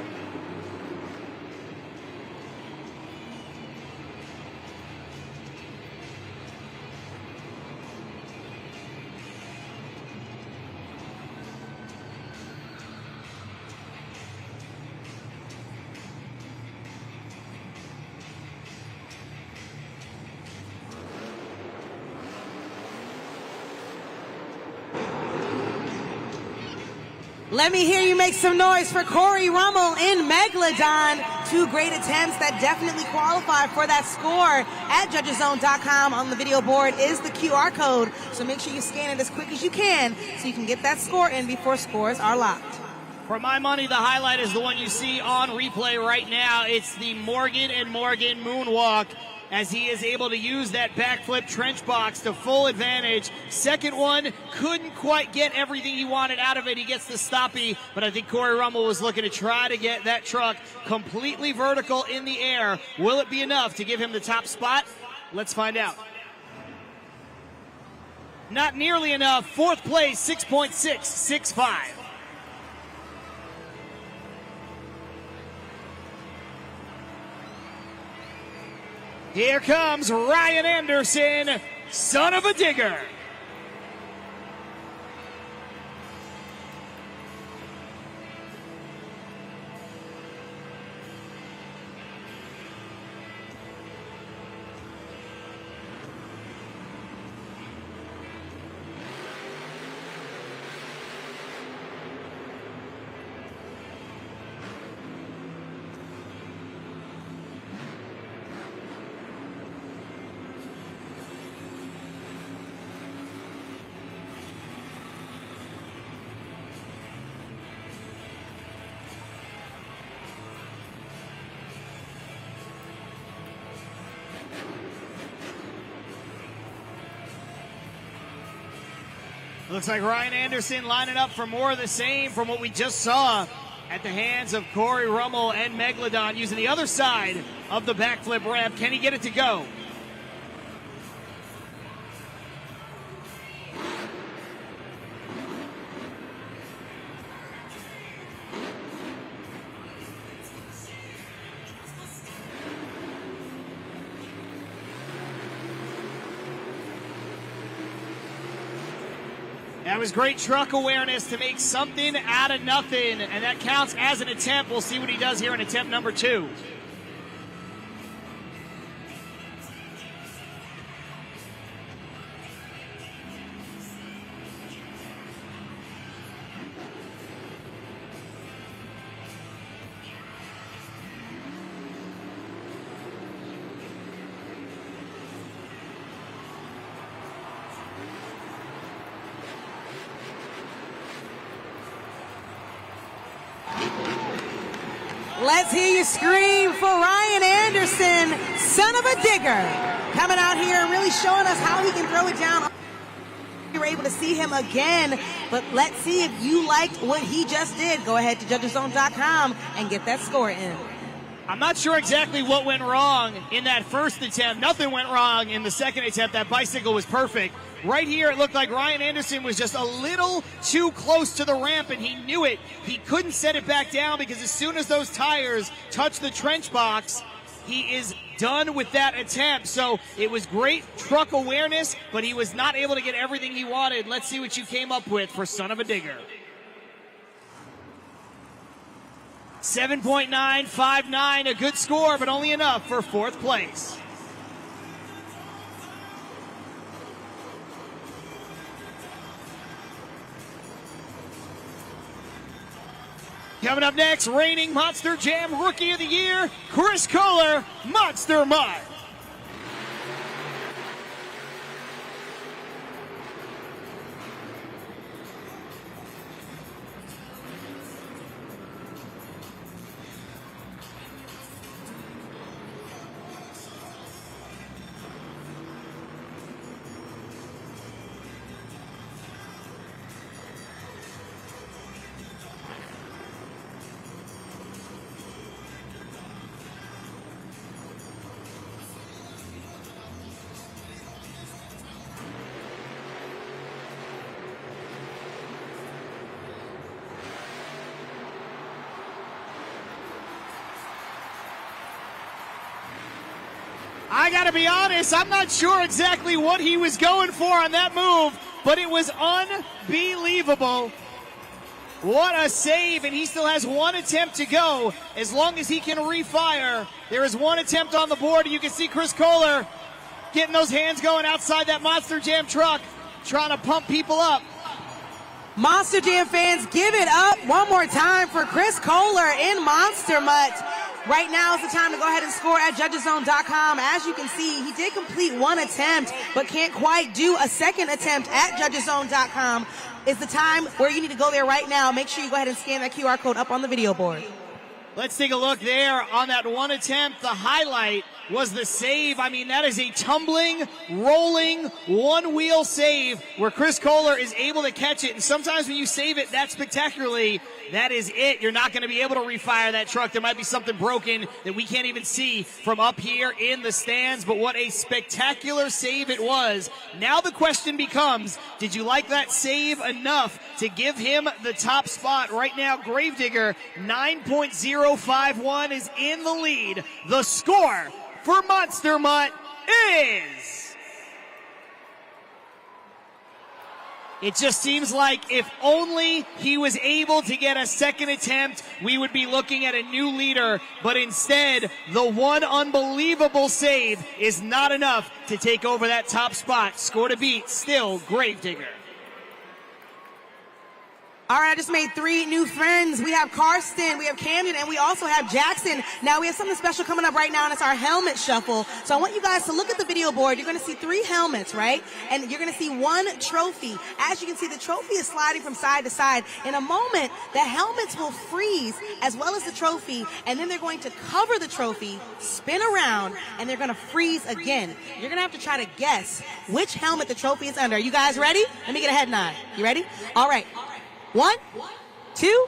Let me hear you make some noise for Cory Rummell in Megalodon. Two great attempts that definitely qualify for that score. At judgeszone.com on the video board is the QR code. So make sure you scan it as quick as you can so you can get that score in before scores are locked. For my money, the highlight is the one you see on replay right now. It's the Morgan & Morgan moonwalk, as he is able to use that backflip trench box to full advantage. Second one, couldn't quite get everything he wanted out of it. He gets the stoppie, but I think Cory Rummell was looking to try to get that truck completely vertical in the air. Will it be enough to give him the top spot? Let's find out. Not nearly enough. Fourth place, 6.665. Here comes Ryan Anderson, son of a digger. Looks like Ryan Anderson lining up for more of the same from what we just saw at the hands of Cory Rummell and Megalodon, using the other side of the backflip ramp. Can he get it to go? That was great truck awareness to make something out of nothing, and that counts as an attempt. We'll see what he does here in attempt number 2. Let's hear you scream for Ryan Anderson, son of a digger. Coming out here and really showing us how he can throw it down. You were able to see him again, but let's see if you liked what he just did. Go ahead to judgeszone.com and get that score in. I'm not sure exactly what went wrong in that first attempt. Nothing went wrong in the second attempt. That bicycle was perfect. Right here, it looked like Ryan Anderson was just a little too close to the ramp, and he knew it. He couldn't set it back down because as soon as those tires touch the trench box, he is done with that attempt. So it was great truck awareness, but he was not able to get everything he wanted. Let's see what you came up with for Son of a Digger. 7.959, a good score, but only enough for fourth place. Coming up next, reigning Monster Jam Rookie of the Year, Chris Kohler, Monster Mutt. I gotta be honest, I'm not sure exactly what he was going for on that move, but it was unbelievable. What a save, and he still has one attempt to go. As long as he can refire, there is one attempt on the board. You can see Chris Kohler getting those hands going outside that Monster Jam truck, trying to pump people up. Monster Jam fans, give it up one more time for Chris Kohler in Monster Mutt. Right now is the time to go ahead and score at judgeszone.com. As you can see, he did complete one attempt, but can't quite do a second attempt at judgeszone.com. It's the time where you need to go there right now. Make sure you go ahead and scan that QR code up on the video board. Let's take a look there on that one attempt. The highlight was the save. I mean, that is a tumbling, rolling, one-wheel save where Chris Kohler is able to catch it. And sometimes when you save it that spectacularly, that is it. You're not going to be able to refire that truck. There might be something broken that we can't even see from up here in the stands. But what a spectacular save it was. Now the question becomes, did you like that save enough to give him the top spot? Right now, Gravedigger, 9.051 is in the lead. The score for Monster Mutt is... It just seems like if only he was able to get a second attempt, we would be looking at a new leader. But instead, the one unbelievable save is not enough to take over that top spot. Score to beat, still Gravedigger. All right, I just made 3 new friends. We have Karsten, we have Camden, and we also have Jackson. Now, we have something special coming up right now, and it's our helmet shuffle. So I want you guys to look at the video board. You're going to see 3 helmets, right? And you're going to see 1 trophy. As you can see, the trophy is sliding from side to side. In a moment, the helmets will freeze as well as the trophy, and then they're going to cover the trophy, spin around, and they're going to freeze again. You're going to have to try to guess which helmet the trophy is under. Are you guys ready? Let me get a head nod. You ready? All right. 1, 2,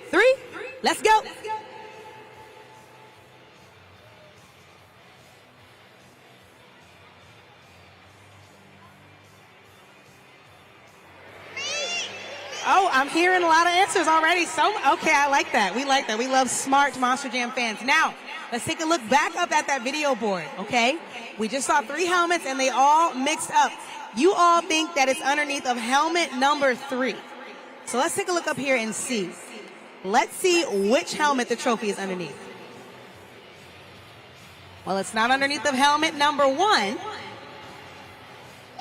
3, let's go. Oh, I'm hearing a lot of answers already. Okay, I like that. We like that. We love smart Monster Jam fans. Now, let's take a look back up at that video board, okay? We just saw 3 helmets and they all mixed up. You all think that it's underneath of helmet number 3. So let's take a look up here and see. Let's see which helmet the trophy is underneath. Well, it's not underneath of helmet number 1.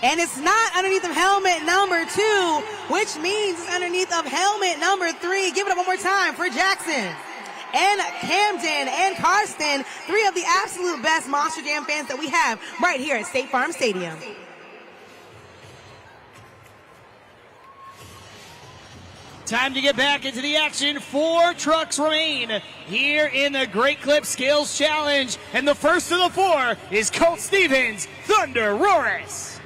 And it's not underneath of helmet number 2, which means it's underneath of helmet number 3. Give it up one more time for Jackson and Camden and Karsten, 3 of the absolute best Monster Jam fans that we have right here at State Farm Stadium. Time to get back into the action. 4 trucks remain here in the Great Clip Skills Challenge. And the first of the 4 is Colt Stevens, Thunder Roaris.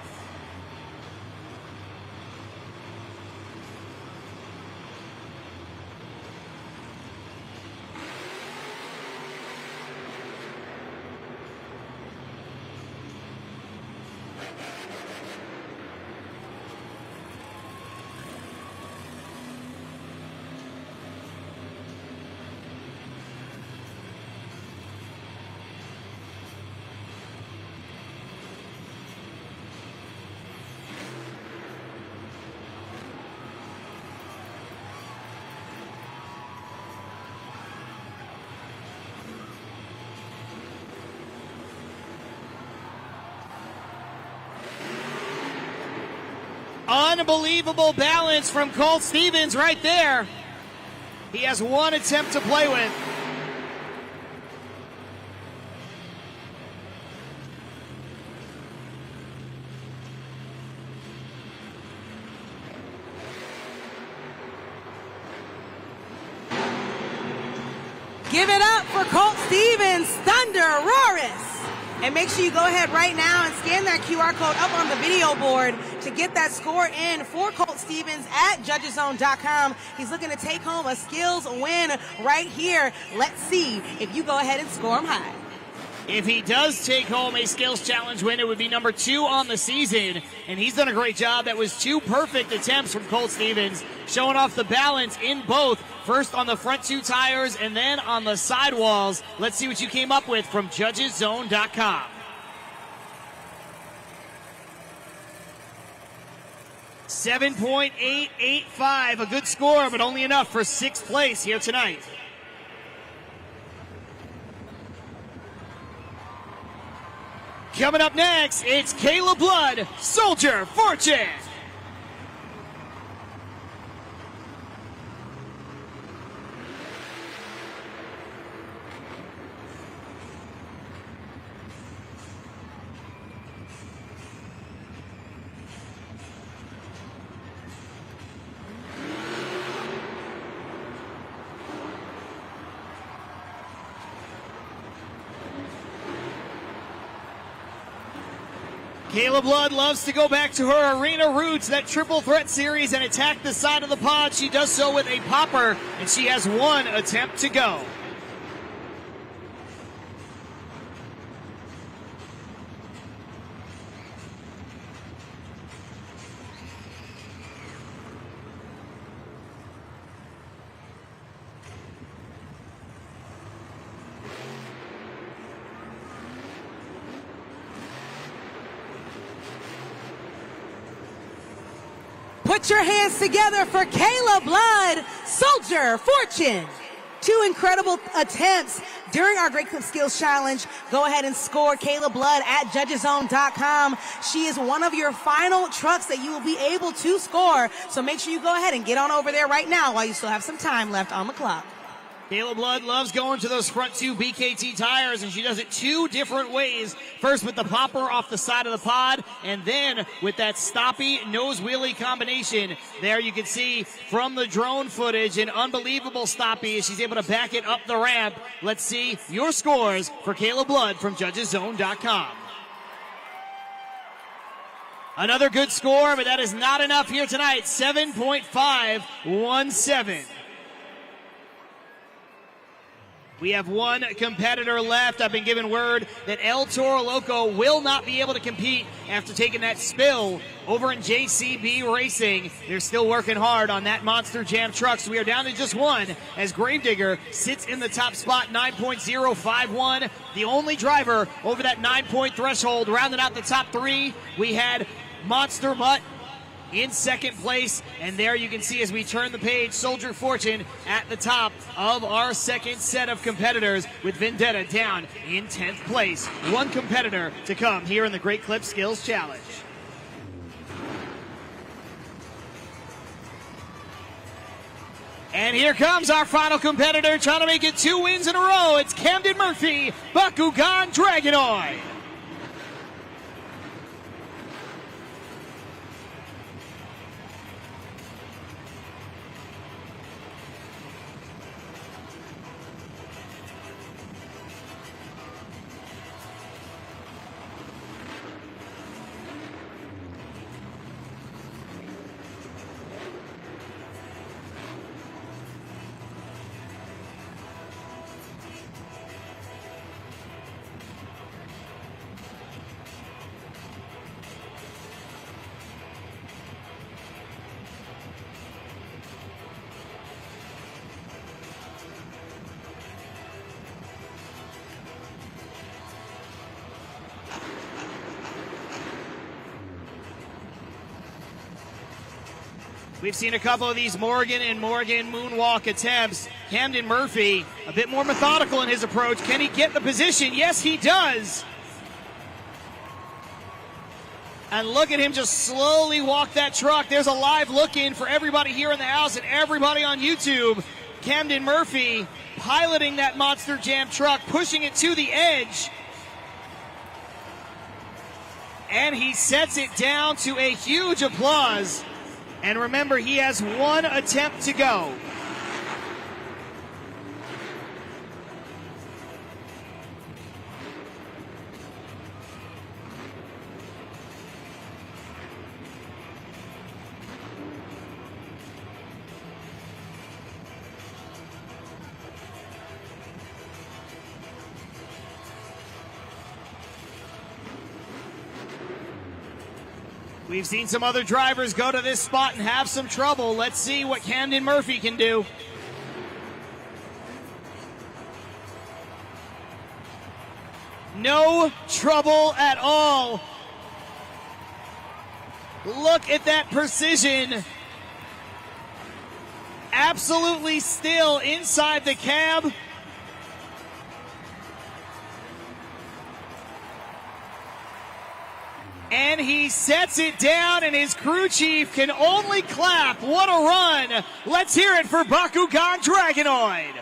Unbelievable balance from Colt Stevens right there. He has one attempt to play with. Give it up for Colt Stevens, Thunder Roris. And make sure you go ahead right now and scan that QR code up on the video board to get that score in for Colt Stevens at judgeszone.com. He's looking to take home a skills win right here. Let's see if you go ahead and score him high. If he does take home a skills challenge win, it would be number 2 on the season. And he's done a great job. That was 2 perfect attempts from Colt Stevens, showing off the balance in both. First on the front 2 tires and then on the sidewalls. Let's see what you came up with from judgeszone.com. .885, a good score, but only enough for 6th place here tonight. Coming up next, it's Caleb Blood, Soldier Fortune. Kayla Blood loves to go back to her arena roots, that triple threat series, and attack the side of the pod. She does so with a popper, and she has 1 attempt to go. Put your hands together for Kayla Blood, Soldier Fortune. 2 incredible attempts during our Great Clip Skills Challenge. Go ahead and score Kayla Blood at judgeszone.com. She is one of your final trucks that you will be able to score. So make sure you go ahead and get on over there right now while you still have some time left on the clock. Kayla Blood loves going to those front 2 BKT tires, and she does it 2 different ways. First with the popper off the side of the pod, and then with that stoppy nose wheelie combination. There you can see from the drone footage an unbelievable stoppy as she's able to back it up the ramp. Let's see your scores for Kayla Blood from judgeszone.com. Another good score, but that is not enough here tonight. 7.517. We have 1 competitor left. I've been given word that El Toro Loco will not be able to compete after taking that spill over in JCB Racing. They're still working hard on that Monster Jam truck, so we are down to just 1 as Gravedigger sits in the top spot, 9.051. The only driver over that 9-point threshold. Rounding out the top 3, we had Monster Mutt in 2nd place, and there you can see as we turn the page, Soldier Fortune at the top of our 2nd set of competitors, with Vendetta down in 10th place. 1 competitor to come here in the Great Clip Skills Challenge. And here comes our final competitor, trying to make it 2 wins in a row. It's Camden Murphy, Bakugan Dragonoid. We've seen a couple of these Morgan and Morgan moonwalk attempts. Camden Murphy, a bit more methodical in his approach. Can he get the position? Yes, he does. And look at him just slowly walk that truck. There's a live look in for everybody here in the house and everybody on YouTube. Camden Murphy piloting that Monster Jam truck, pushing it to the edge. And he sets it down to a huge applause. And remember, he has one attempt to go. We've seen some other drivers go to this spot and have some trouble. Let's see what Camden Murphy can do. No trouble at all. Look at that precision. Absolutely still inside the cab. And he sets it down, and his crew chief can only clap. What a run. Let's hear it for Bakugan Dragonoid.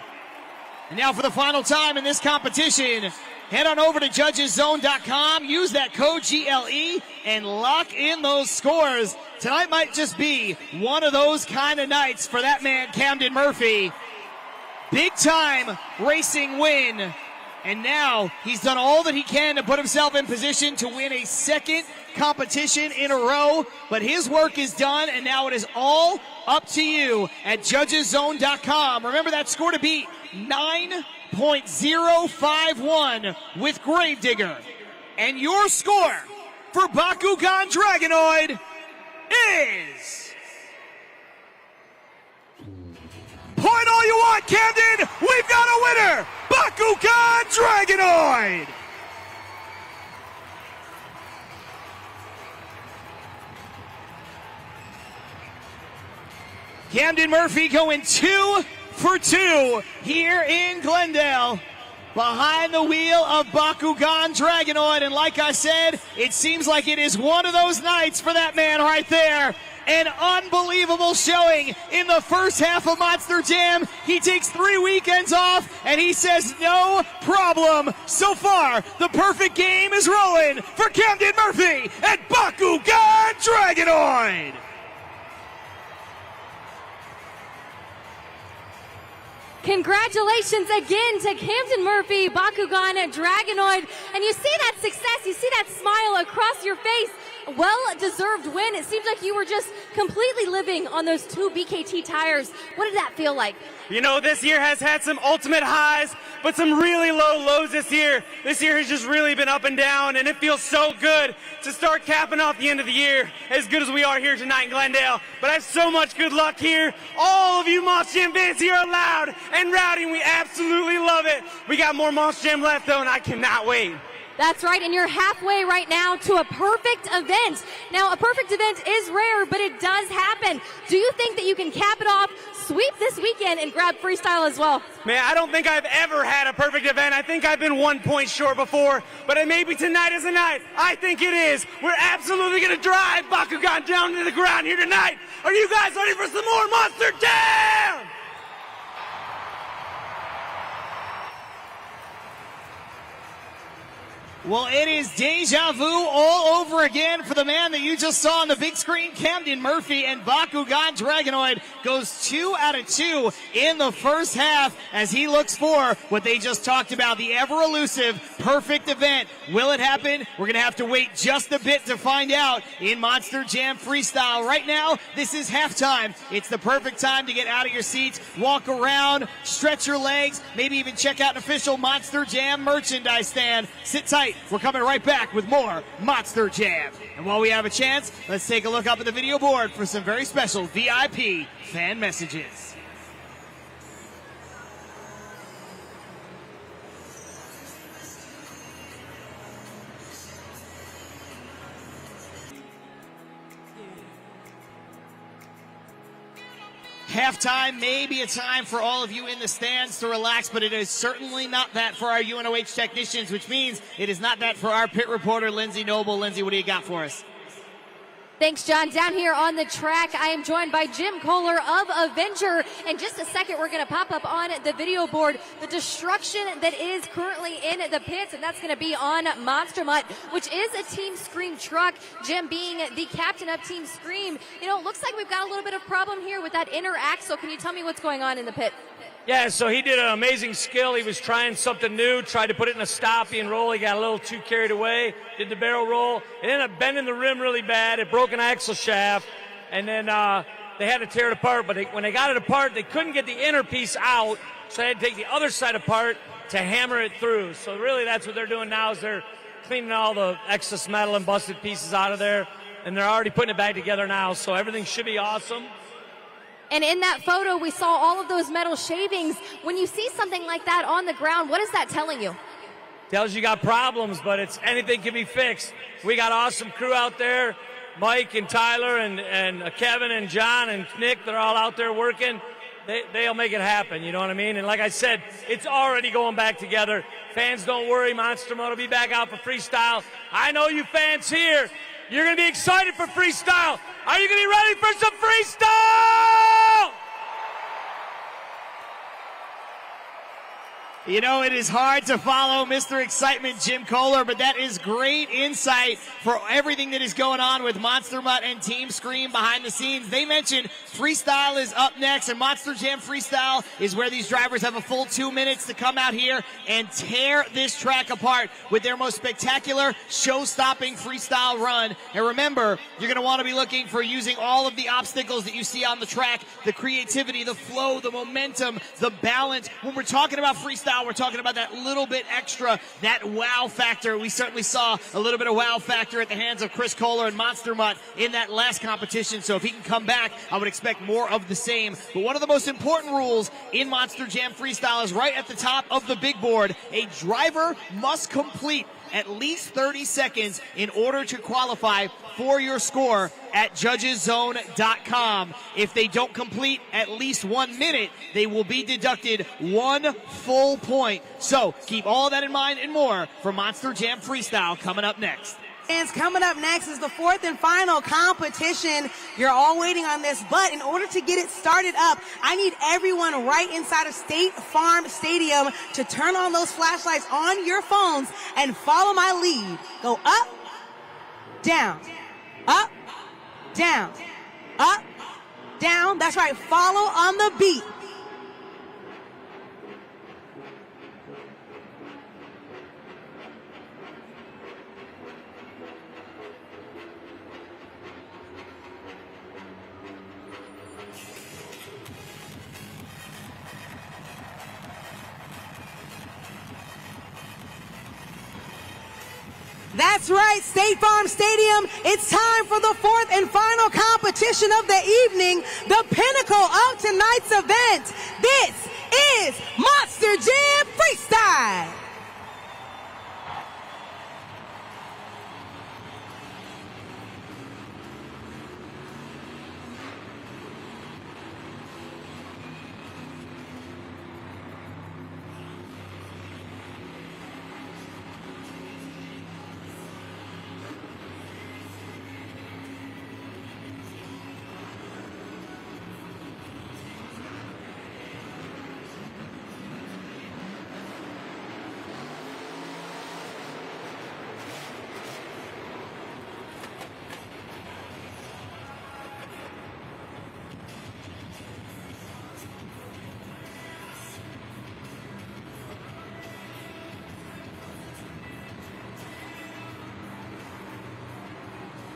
And now for the final time in this competition, head on over to judgeszone.com, use that code GLE, and lock in those scores. Tonight might just be one of those kind of nights for that man, Camden Murphy. Big time racing win. And now he's done all that he can to put himself in position to win a second competition in a row. But his work is done, and now it is all up to you at judgeszone.com. Remember that score to beat, 9.051 with Gravedigger. And your score for Bakugan Dragonoid is... Point all you want, Camden! We've got a winner! Bakugan Dragonoid! Camden Murphy going 2 for 2 here in Glendale, behind the wheel of Bakugan Dragonoid. And like I said, it seems like it is one of those nights for that man right there. An unbelievable showing in the first half of Monster Jam. He takes 3 weekends off, and he says no problem. So far, the perfect game is rolling for Camden Murphy at Bakugan Dragonoid. Congratulations again to Camden Murphy, Bakugan Dragonoid. And you see that success, you see that smile across your face. Well-deserved win. It seems like you were just completely living on those 2 BKT tires. What did that feel like? You know, this year has had some ultimate highs, but some really low lows this year. This year has just really been up and down, and it feels so good to start capping off the end of the year as good as we are here tonight in Glendale. But I have so much good luck here. All of you Monster Jam fans here are loud and rowdy, and we absolutely love it. We got more Monster Jam left, though, and I cannot wait. That's right, and you're halfway right now to a perfect event. Now, a perfect event is rare, but it does happen. Do you think that you can cap it off, sweep this weekend, and grab Freestyle as well? Man, I don't think I've ever had a perfect event. I think I've been 1 point short before, but maybe tonight is the night. I think it is. We're absolutely going to drive Bakugan down to the ground here tonight. Are you guys ready for some more Monster Jam? Well, it is deja vu all over again for the man that you just saw on the big screen, Camden Murphy, and Bakugan Dragonoid goes 2 out of 2 in the first half as he looks for what they just talked about, the ever-elusive perfect event. Will it happen? We're going to have to wait just a bit to find out in Monster Jam Freestyle. Right now, this is halftime. It's the perfect time to get out of your seats, walk around, stretch your legs, maybe even check out an official Monster Jam merchandise stand. Sit tight. We're coming right back with more Monster Jam. And while we have a chance, let's take a look up at the video board for some very special VIP fan messages. Halftime may be a time for all of you in the stands to relax, but it is certainly not that for our UNOH technicians, which means it is not that for our pit reporter, Lindsay Noble. Lindsay, what do you got for us? Thanks, John. Down here on the track, I am joined by Jim Kohler of Avenger. In just a second, we're going to pop up on the video board the destruction that is currently in the pits, and that's going to be on Monster Mutt, which is a Team Scream truck. Jim, being the captain of Team Scream, you know, it looks like we've got a little bit of problem here with that inner axle. Can you tell me what's going on in the pit? Yeah, so he did an amazing skill. He was trying something new, tried to put it in a stoppie and roll. He got a little too carried away, did the barrel roll. It ended up bending the rim really bad. It broke an axle shaft, and then they had to tear it apart. But when they got it apart, they couldn't get the inner piece out, so they had to take the other side apart to hammer it through. So really that's what they're doing now is they're cleaning all the excess metal and busted pieces out of there, and they're already putting it back together now. So everything should be awesome. And in that photo, we saw all of those metal shavings. When you see something like that on the ground, what is that telling you? Tells you got problems, but anything can be fixed. We got awesome crew out there, Mike and Tyler and Kevin and John and Nick. They're all out there working. They'll make it happen, you know what I mean? And like I said, it's already going back together. Fans, don't worry. Monster Mutt will be back out for Freestyle. I know you fans here, you're going to be excited for Freestyle. Are you going to be ready for some Freestyle? You know, it is hard to follow Mr. Excitement, Jim Kohler, but that is great insight for everything that is going on with Monster Mutt and Team Scream behind the scenes. They mentioned Freestyle is up next, and Monster Jam Freestyle is where these drivers have a full 2 minutes to come out here and tear this track apart with their most spectacular, show-stopping freestyle run. And remember, you're going to want to be looking for using all of the obstacles that you see on the track, the creativity, the flow, the momentum, the balance. When we're talking about freestyle, we're talking about that little bit extra, that wow factor. We certainly saw a little bit of wow factor at the hands of Chris Kohler and Monster Mutt in that last competition. So if he can come back, I would expect more of the same. But one of the most important rules in Monster Jam Freestyle is right at the top of the big board. A driver must complete at least 30 seconds in order to qualify for your score at judgeszone.com. If they don't complete at least 1 minute, they will be deducted 1 full point. So keep all that in mind and more for Monster Jam Freestyle coming up next. And coming up next is the fourth and final competition. You're all waiting on this, but in order to get it started up, I need everyone right inside of State Farm Stadium to turn on those flashlights on your phones and follow my lead. Go up, down, up, down, up, down. That's right, follow on the beat. That's right, State Farm Stadium. It's time for the fourth and final competition of the evening, the pinnacle of tonight's event. This is Monster Jam Freestyle.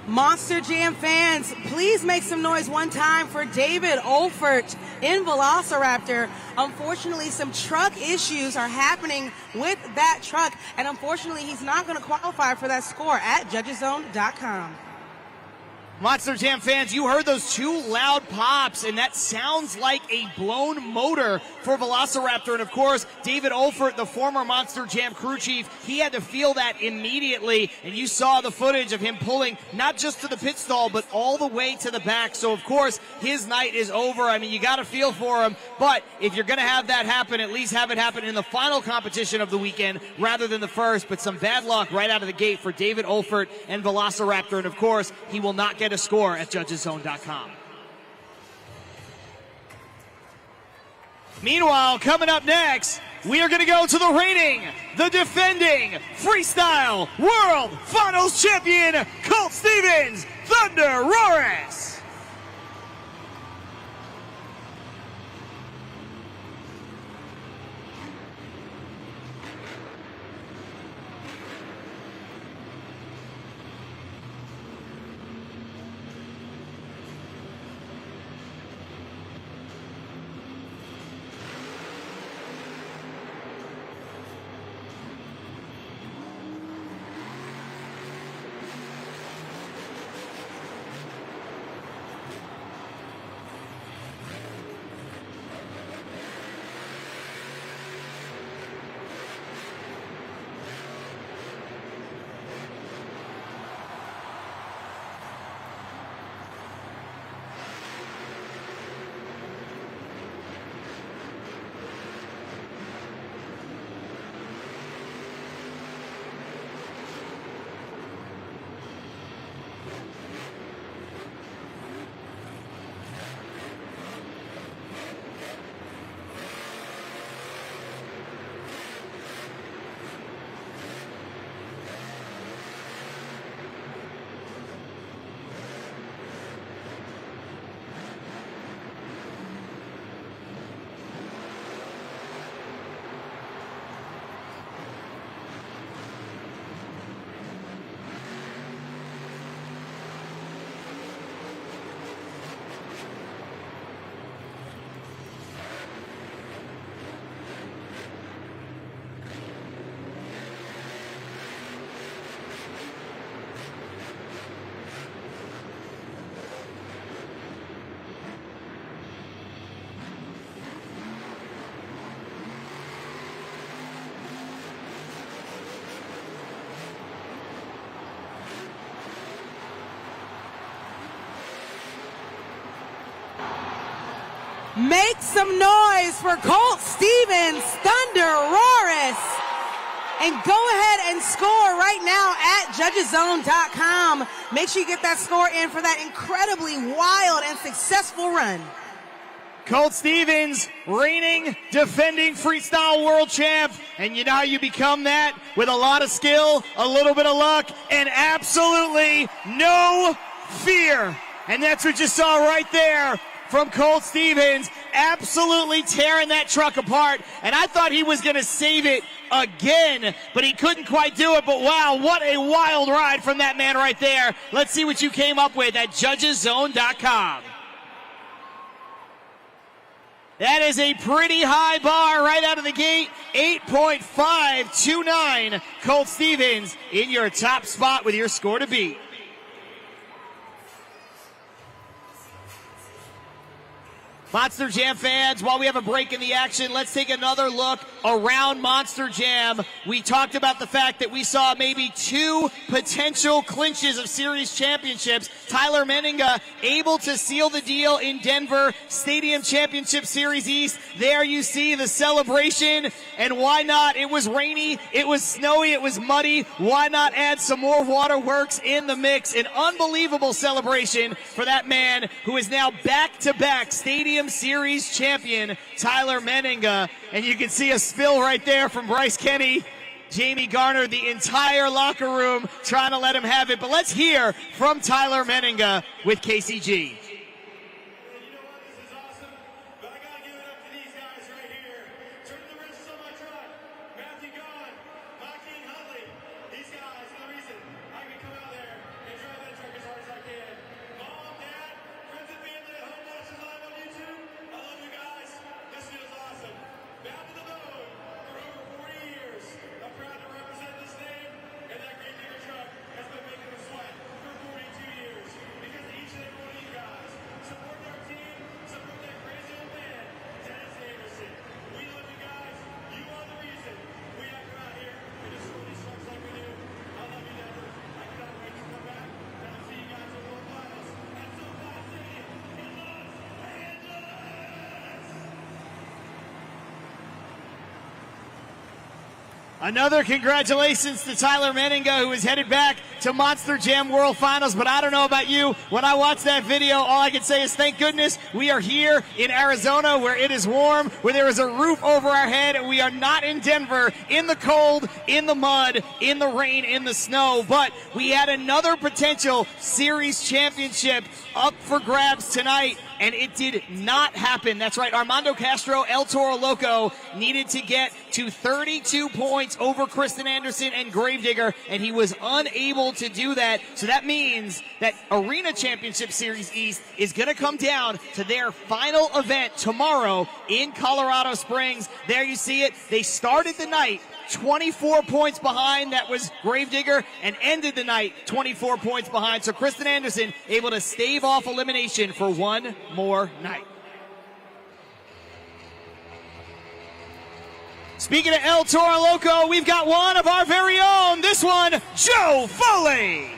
Monster Jam fans, please make some noise one time for David Olfert in Velociraptor. Unfortunately, some truck issues are happening with that truck, and unfortunately, he's not going to qualify for that score at judgeszone.com. Monster Jam fans, you heard those two loud pops, and that sounds like a blown motor for Velociraptor. And of course, David Olfert, the former Monster Jam crew chief, he had to feel that immediately. And you saw the footage of him pulling not just to the pit stall, but all the way to the back. So of course, his night is over. I mean, you got to feel for him. But if you're going to have that happen, at least have it happen in the final competition of the weekend rather than the first. But some bad luck right out of the gate for David Olfert and Velociraptor. And of course, he will not get get a score at judgeszone.com. Meanwhile, coming up next, we are going to go to the reigning, the defending Freestyle World Finals Champion, Colt Stevens, Thunder Roaris. Make some noise for Colt Stevens, Thunder Roaris. And go ahead and score right now at judgeszone.com. Make sure you get that score in for that incredibly wild and successful run. Colt Stevens, reigning, defending freestyle world champ. And you know how you become that? With a lot of skill, a little bit of luck, and absolutely no fear. And that's what you saw right there from Colt Stevens, absolutely tearing that truck apart. And I thought he was going to save it again, but he couldn't quite do it. But wow, what a wild ride from that man right there. Let's see what you came up with at judgeszone.com. That is a pretty high bar right out of the gate. 8.529. Colt Stevens in your top spot with your score to beat. Monster Jam fans, while we have a break in the action, let's take another look around Monster Jam. We talked about the fact that we saw maybe two potential clinches of series championships. Tyler Menninga able to seal the deal in Denver, Stadium Championship Series East. There you see the celebration, and why not? It was rainy, it was snowy, it was muddy. Why not add some more waterworks in the mix? An unbelievable celebration for that man who is now back-to-back Stadium Series champion, Tyler Menninga. And you can see a spill right there from Bryce Kenny, Jamie Garner, the entire locker room trying to let him have it. But let's hear from Tyler Menninga with KCG. Another congratulations to Tyler Menninga, who is headed back to Monster Jam World Finals. But I don't know about you, when I watch that video, all I can say is thank goodness we are here in Arizona, where it is warm, where there is a roof over our head, and we are not in Denver, in the cold, in the mud, in the rain, in the snow. But we had another potential series championship up for grabs tonight, and it did not happen. That's right, Armando Castro, El Toro Loco, needed to get to 32 points over Kristen Anderson and Gravedigger, and he was unable to do that. So that means that Arena Championship Series East is going to come down to their final event tomorrow in Colorado Springs. There you see it. They started the night 24 points behind. That was Gravedigger, and ended the night 24 points behind. So Kristen Anderson able to stave off elimination for one more night. Speaking of El Toro Loco, we've got one of our very own. This one, Joe Foley.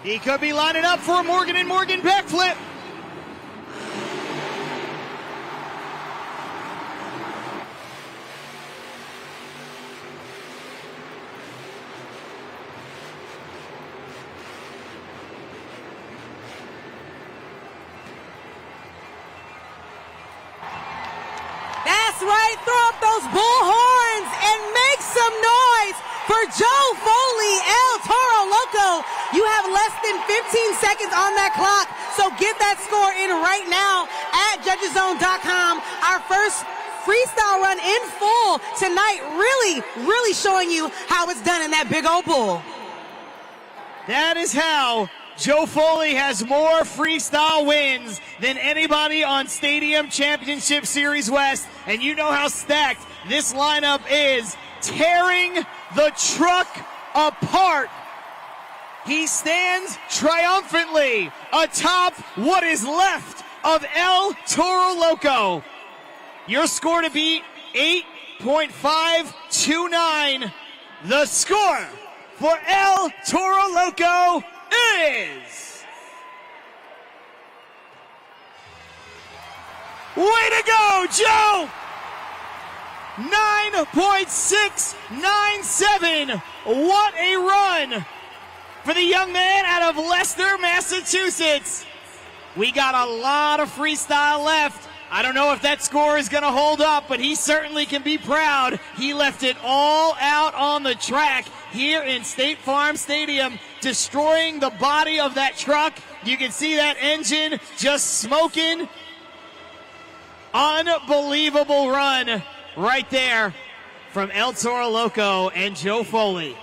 He could be lining up for a Morgan & Morgan backflip. That's right, throw up those bullhorns and make some noise for Joe Foley, El Toro Loco. You have less than 15 seconds on that clock, so get that score in right now at judgeszone.com. Our first freestyle run in full tonight, really showing you how it's done in that big old bull. That is how Joe Foley has more freestyle wins than anybody on Stadium Championship Series West, and you know how stacked this lineup is, tearing the truck apart. He stands triumphantly atop what is left of El Toro Loco. Your score to beat, 8.529. The score for El Toro Loco is... Way to go, Joe! 9.697. What a run for the young man out of Leicester, Massachusetts. We got a lot of freestyle left. I don't know if that score is going to hold up, but he certainly can be proud. He left it all out on the track here in State Farm Stadium, destroying the body of that truck. You can see that engine just smoking. Unbelievable run right there from El Toro Loco and Joe Foley.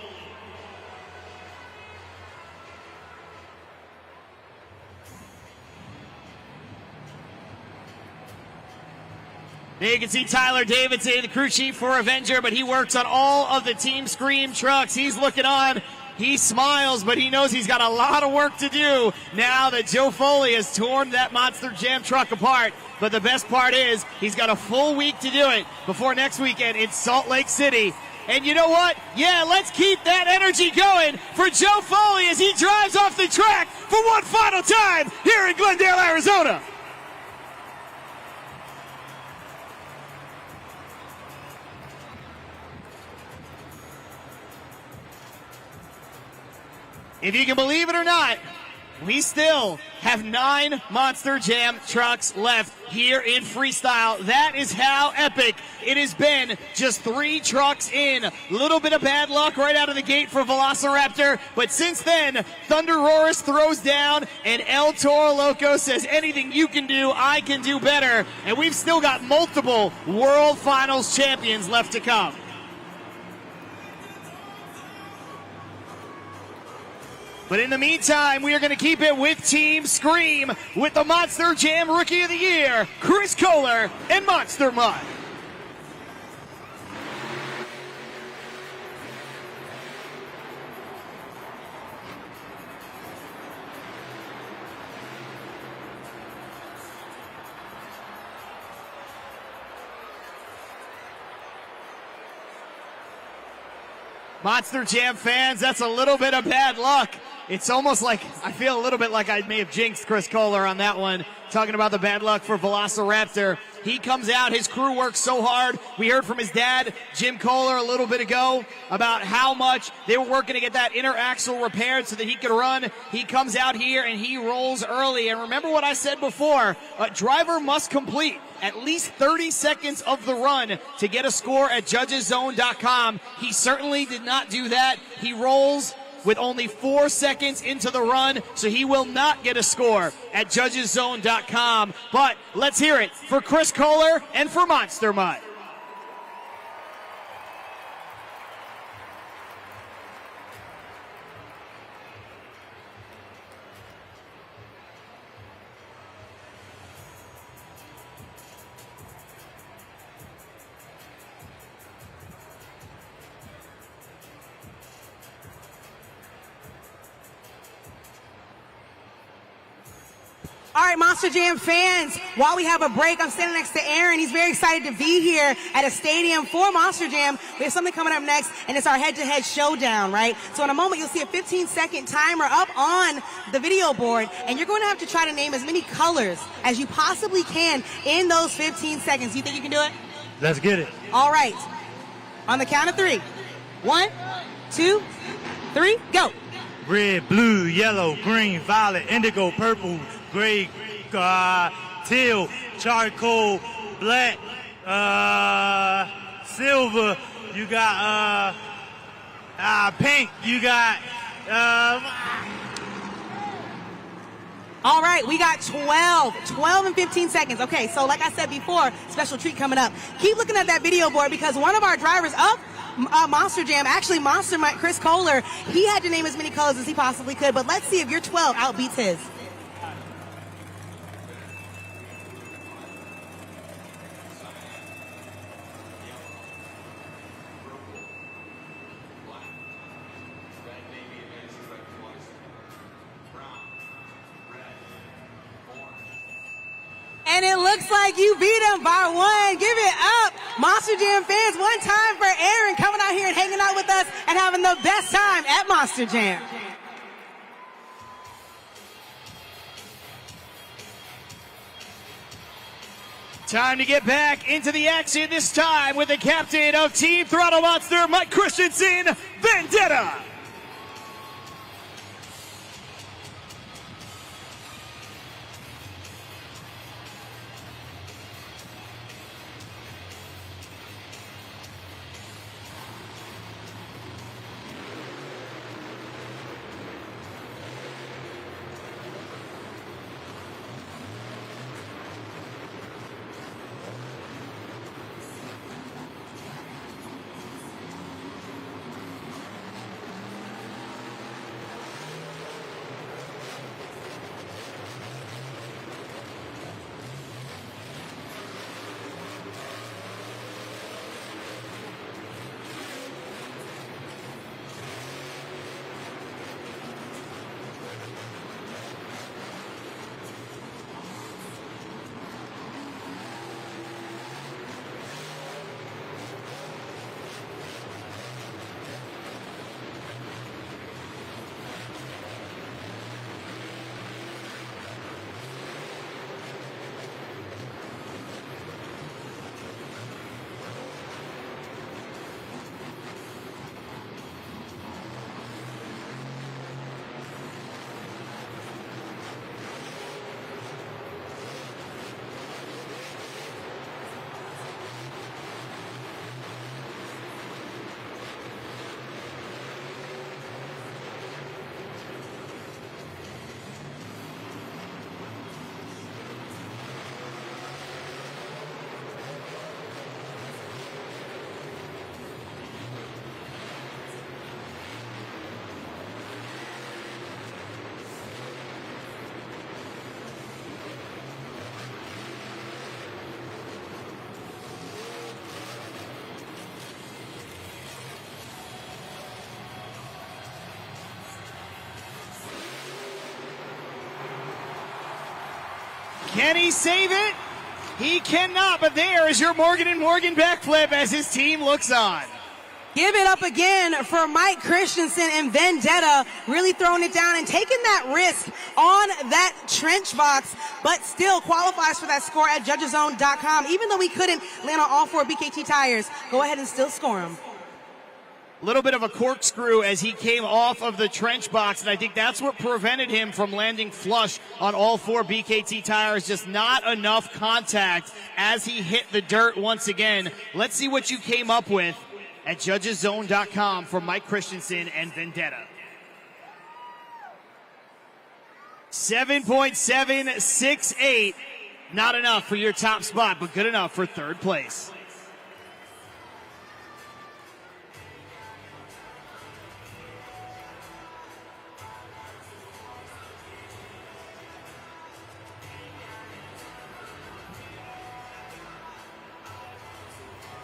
There you can see Tyler Davidson, the crew chief for Avenger, but he works on all of the Team Scream trucks. He's looking on. He smiles, but he knows he's got a lot of work to do now that Joe Foley has torn that Monster Jam truck apart. But the best part is he's got a full week to do it before next weekend in Salt Lake City. And you know what? Yeah, let's keep that energy going for Joe Foley as he drives off the track for one final time here in Glendale, Arizona. If you can believe it or not, we still have 9 Monster Jam trucks left here in Freestyle. That is how epic it has been. Just 3 trucks in. A little bit of bad luck right out of the gate for Velociraptor, but since then, Thunder Roarus throws down, and El Toro Loco says, anything you can do, I can do better. And we've still got multiple World Finals champions left to come. But in the meantime, we are going to keep it with Team Scream with the Monster Jam Rookie of the Year, Chris Kohler and Monster Mud. Monster Jam fans, that's a little bit of bad luck. It's almost like, I feel a little bit like I may have jinxed Chris Kohler on that one, talking about the bad luck for Velociraptor. He comes out, his crew works so hard. We heard from his dad, Jim Kohler, a little bit ago about how much they were working to get that inner axle repaired so that he could run. He comes out here and he rolls early. And remember what I said before, a driver must complete at least 30 seconds of the run to get a score at judgeszone.com. He certainly did not do that. He rolls with only 4 seconds into the run, so he will not get a score at judgeszone.com. But let's hear it for Chris Kohler and for Monster Mud. All right, Monster Jam fans, while we have a break, I'm standing next to Aaron. He's very excited to be here at a stadium for Monster Jam. We have something coming up next, and it's our head-to-head showdown, right? So in a moment, you'll see a 15-second timer up on the video board, and you're going to have to try to name as many colors as you possibly can in those 15 seconds. You think you can do it? Let's get it. All right. On the count of 3. 1, 2, 3, go. Red, blue, yellow, green, violet, indigo, purple, gray, teal, charcoal, black, silver. You got pink. You got. All right, we got 12 and 15 seconds. Okay, so like I said before, special treat coming up. Keep looking at that video board because one of our drivers up Monster Jam. Actually, Monster Mike Chris Kohler, he had to name as many colors as he possibly could, but let's see if your 12 outbeats his. And it looks like you beat him by one. Give it up, Monster Jam fans. One time for Aaron coming out here and hanging out with us and having the best time at Monster Jam. Time to get back into the action, this time with the captain of Team Throttle Monster, Mike Christensen, Vendetta. Can he save it? He cannot, but there is your Morgan & Morgan backflip as his team looks on. Give it up again for Mike Christensen and Vendetta, really throwing it down and taking that risk on that trench box, but still qualifies for that score at judgeszone.com. Even though he couldn't land on all 4 BKT tires, go ahead and still score him. A little bit of a corkscrew as he came off of the trench box, and I think that's what prevented him from landing flush on all 4 BKT tires. Just not enough contact as he hit the dirt once again. Let's see what you came up with at judgeszone.com for Mike Christensen and Vendetta. 7.768. Not enough for your top spot, but good enough for 3rd place.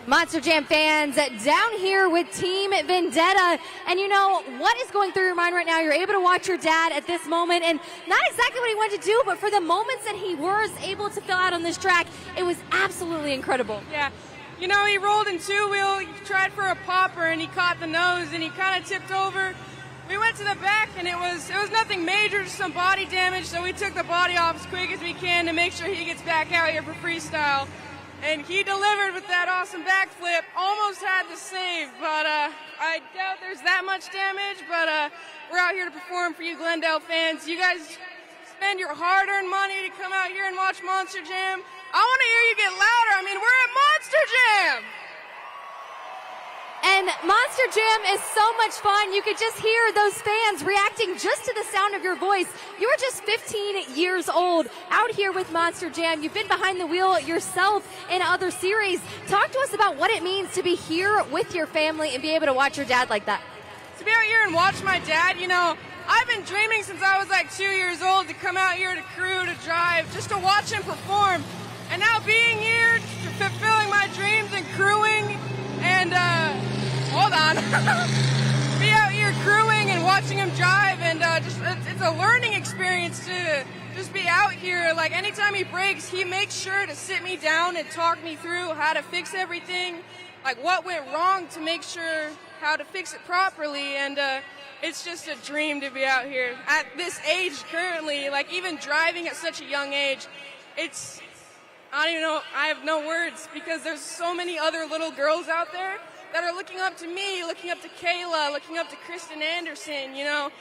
Monster Jam fans down here with Team Vendetta. And you know, what is going through your mind right now? You're able to watch your dad at this moment, and not exactly what he wanted to do, but for the moments that he was able to fill out on this track, it was absolutely incredible. Yeah. You know, he rolled in 2-wheel, he tried for a popper, and he caught the nose, and he kind of tipped over. We went to the back, and it was nothing major, just some body damage, so we took the body off as quick as we can to make sure he gets back out here for freestyle. And he delivered with that awesome backflip. Almost had the save, but I doubt there's that much damage. But we're out here to perform for you Glendale fans. You guys spend your hard-earned money to come out here and watch Monster Jam. I want to hear you get louder. I mean, we're at Monster Jam! And Monster Jam is so much fun. You could just hear those fans reacting just to the sound of your voice. You were just 15 years old out here with Monster Jam. You've been behind the wheel yourself in other series. Talk to us about what it means to be here with your family and be able to watch your dad like that. To be out here and watch my dad, you know, I've been dreaming since I was like 2 years old to come out here to crew, to drive, just to watch him perform. And now being here, fulfilling my dreams and crewing, and hold on, be out here crewing and watching him drive, and it's a learning experience to just be out here. Like anytime he breaks, he makes sure to sit me down and talk me through how to fix everything, like what went wrong to make sure how to fix it properly. And it's just a dream to be out here at this age currently, like even driving at such a young age. I don't even know, I have no words, because there's so many other little girls out there that are looking up to me, looking up to Kayla, looking up to Kristen Anderson, you know.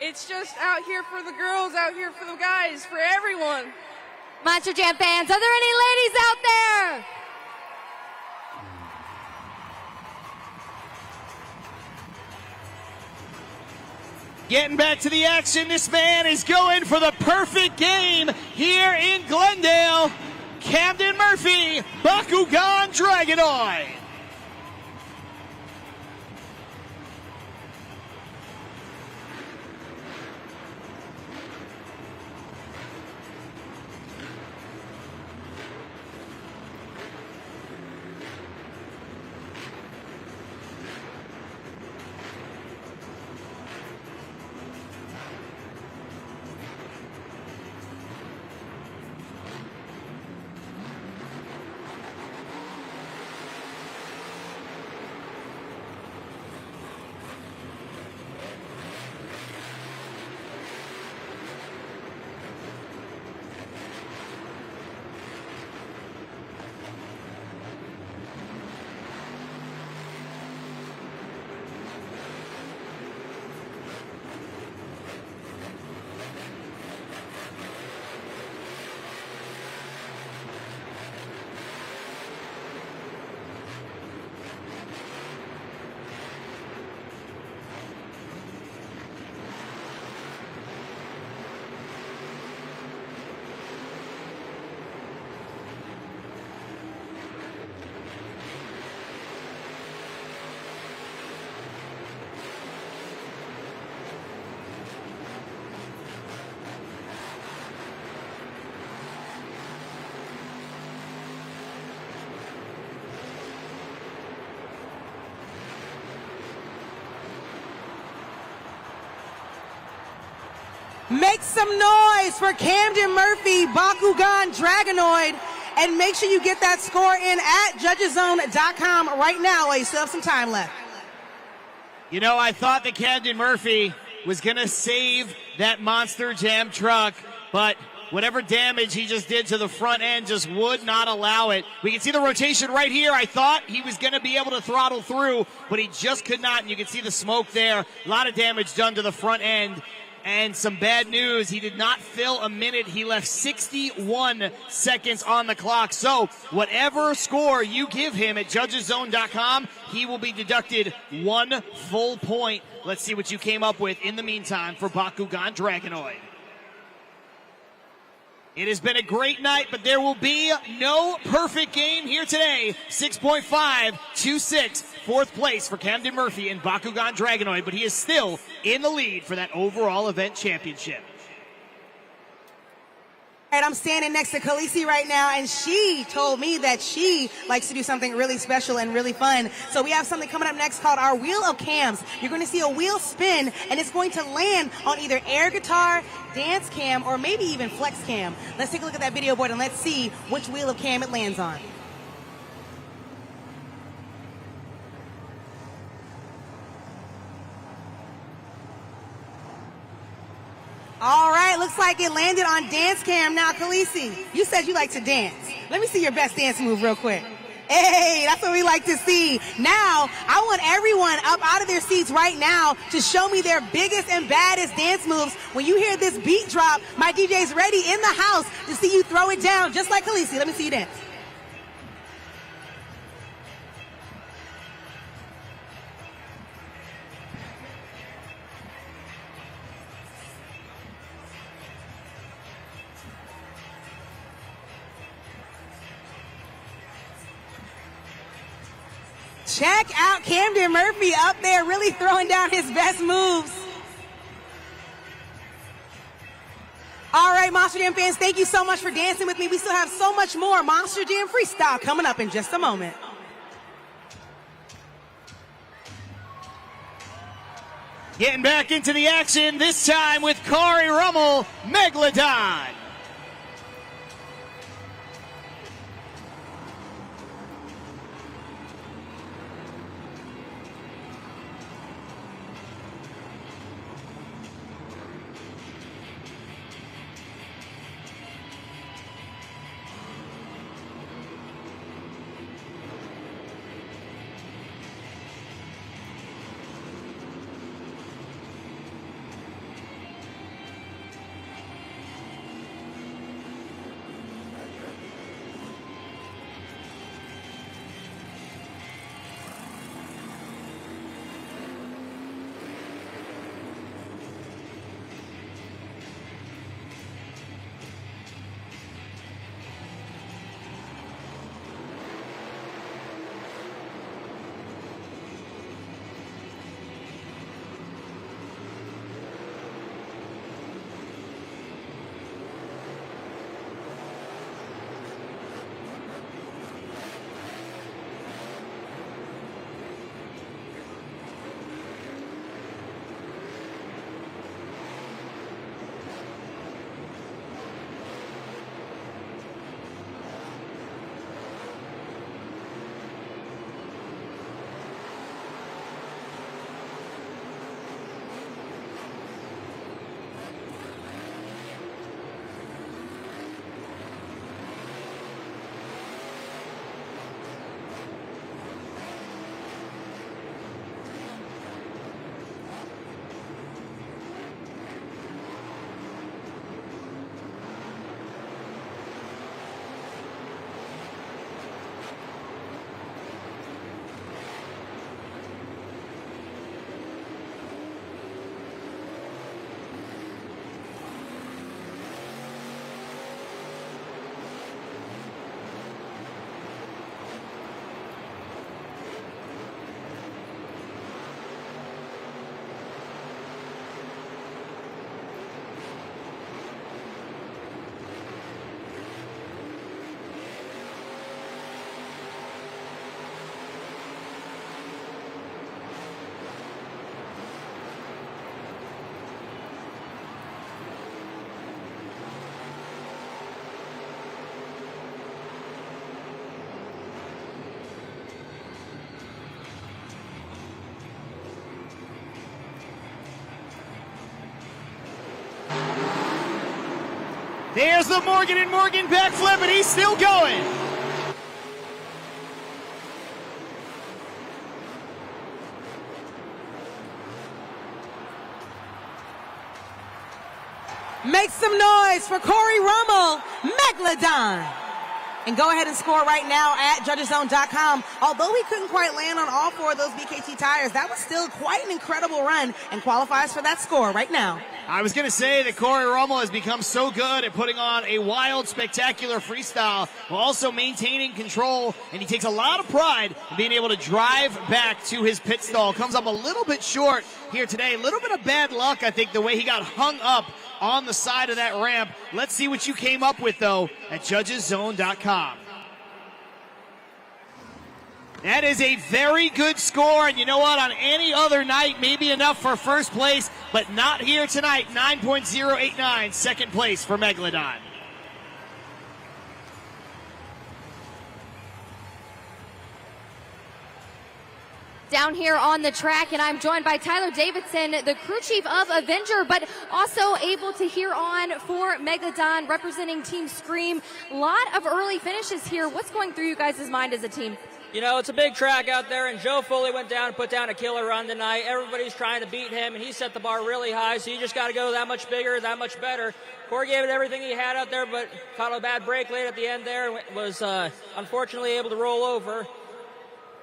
It's just out here for the girls, out here for the guys, for everyone. Monster Jam fans, are there any ladies out there? Getting back to the action, this man is going for the perfect game here in Glendale. Camden Murphy, Bakugan Dragonoid. Make some noise for Camden Murphy, Bakugan Dragonoid, and make sure you get that score in at judgeszone.com right now while you still have some time left. You know, I thought that Camden Murphy was going to save that Monster Jam truck, but whatever damage he just did to the front end just would not allow it. We can see the rotation right here. I thought he was going to be able to throttle through, but he just could not, and you can see the smoke there. A lot of damage done to the front end. And some bad news, he did not fill a minute. He left 61 seconds on the clock. So whatever score you give him at judgeszone.com, he will be deducted 1 full point. Let's see what you came up with in the meantime for Bakugan Dragonoid. It has been a great night, but there will be no perfect game here today. 6.526, fourth place for Camden Murphy and Bakugan Dragonoid, but he is still in the lead for that overall event championship. All right, I'm standing next to Khaleesi right now, and she told me that she likes to do something really special and really fun. So we have something coming up next called our Wheel of Cams. You're going to see a wheel spin, and it's going to land on either air guitar, dance cam, or maybe even flex cam. Let's take a look at that video board, and let's see which wheel of cam it lands on. All right, looks like it landed on dance cam. Now, Khaleesi, you said you like to dance. Let me see your best dance move real quick. Hey, that's what we like to see. Now, I want everyone up out of their seats right now to show me their biggest and baddest dance moves. When you hear this beat drop, my DJ's ready in the house to see you throw it down, just like Khaleesi. Let me see you dance. Check out Camden Murphy up there really throwing down his best moves. All right, Monster Jam fans, thank you so much for dancing with me. We still have so much more Monster Jam Freestyle coming up in just a moment. Getting back into the action, this time with Cory Rummell, Megalodon. There's the Morgan & Morgan backflip, and he's still going. Make some noise for Cory Rummell, Megalodon. And go ahead and score right now at judgeszone.com. Although he couldn't quite land on all four of those BKT tires, that was still quite an incredible run and qualifies for that score right now. I was going to say that Cory Rummell has become so good at putting on a wild, spectacular freestyle while also maintaining control, and he takes a lot of pride in being able to drive back to his pit stall. Comes up a little bit short here today. A little bit of bad luck, I think, the way he got hung up on the side of that ramp. Let's see what you came up with, though, at judgeszone.com. That is a very good score, and you know what? On any other night, maybe enough for first place, but not here tonight. 9.089, second place for Megalodon. Down here on the track, and I'm joined by Tyler Davidson, the crew chief of Avenger, but also able to hear on for Megalodon, representing Team Scream. A lot of early finishes here. What's going through you guys' mind as a team? You know, it's a big track out there, and Joe Foley went down and put down a killer run tonight. Everybody's trying to beat him, and he set the bar really high, so you just got to go that much bigger, that much better. Corey gave it everything he had out there, but caught a bad break late at the end there, and was unfortunately able to roll over.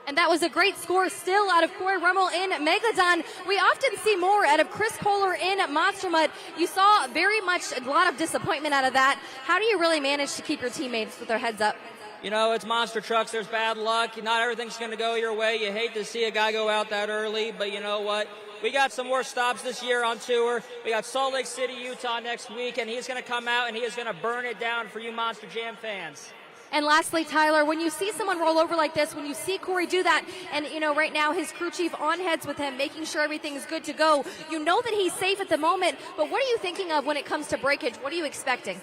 And that was a great score still out of Cory Rummell in Megalodon. We often see more out of Chris Kohler in Monster Mud. You saw very much a lot of disappointment out of that. How do you really manage to keep your teammates with their heads up? You know, it's monster trucks. There's bad luck. Not everything's going to go your way. You hate to see a guy go out that early, but you know what? We got some more stops this year on tour. We got Salt Lake City, Utah next week, and he's going to come out and he is going to burn it down for you Monster Jam fans. And lastly, Tyler, when you see someone roll over like this, when you see Cory do that, and, you know, right now his crew chief on heads with him, making sure everything is good to go, you know that he's safe at the moment, but what are you thinking of when it comes to breakage? What are you expecting?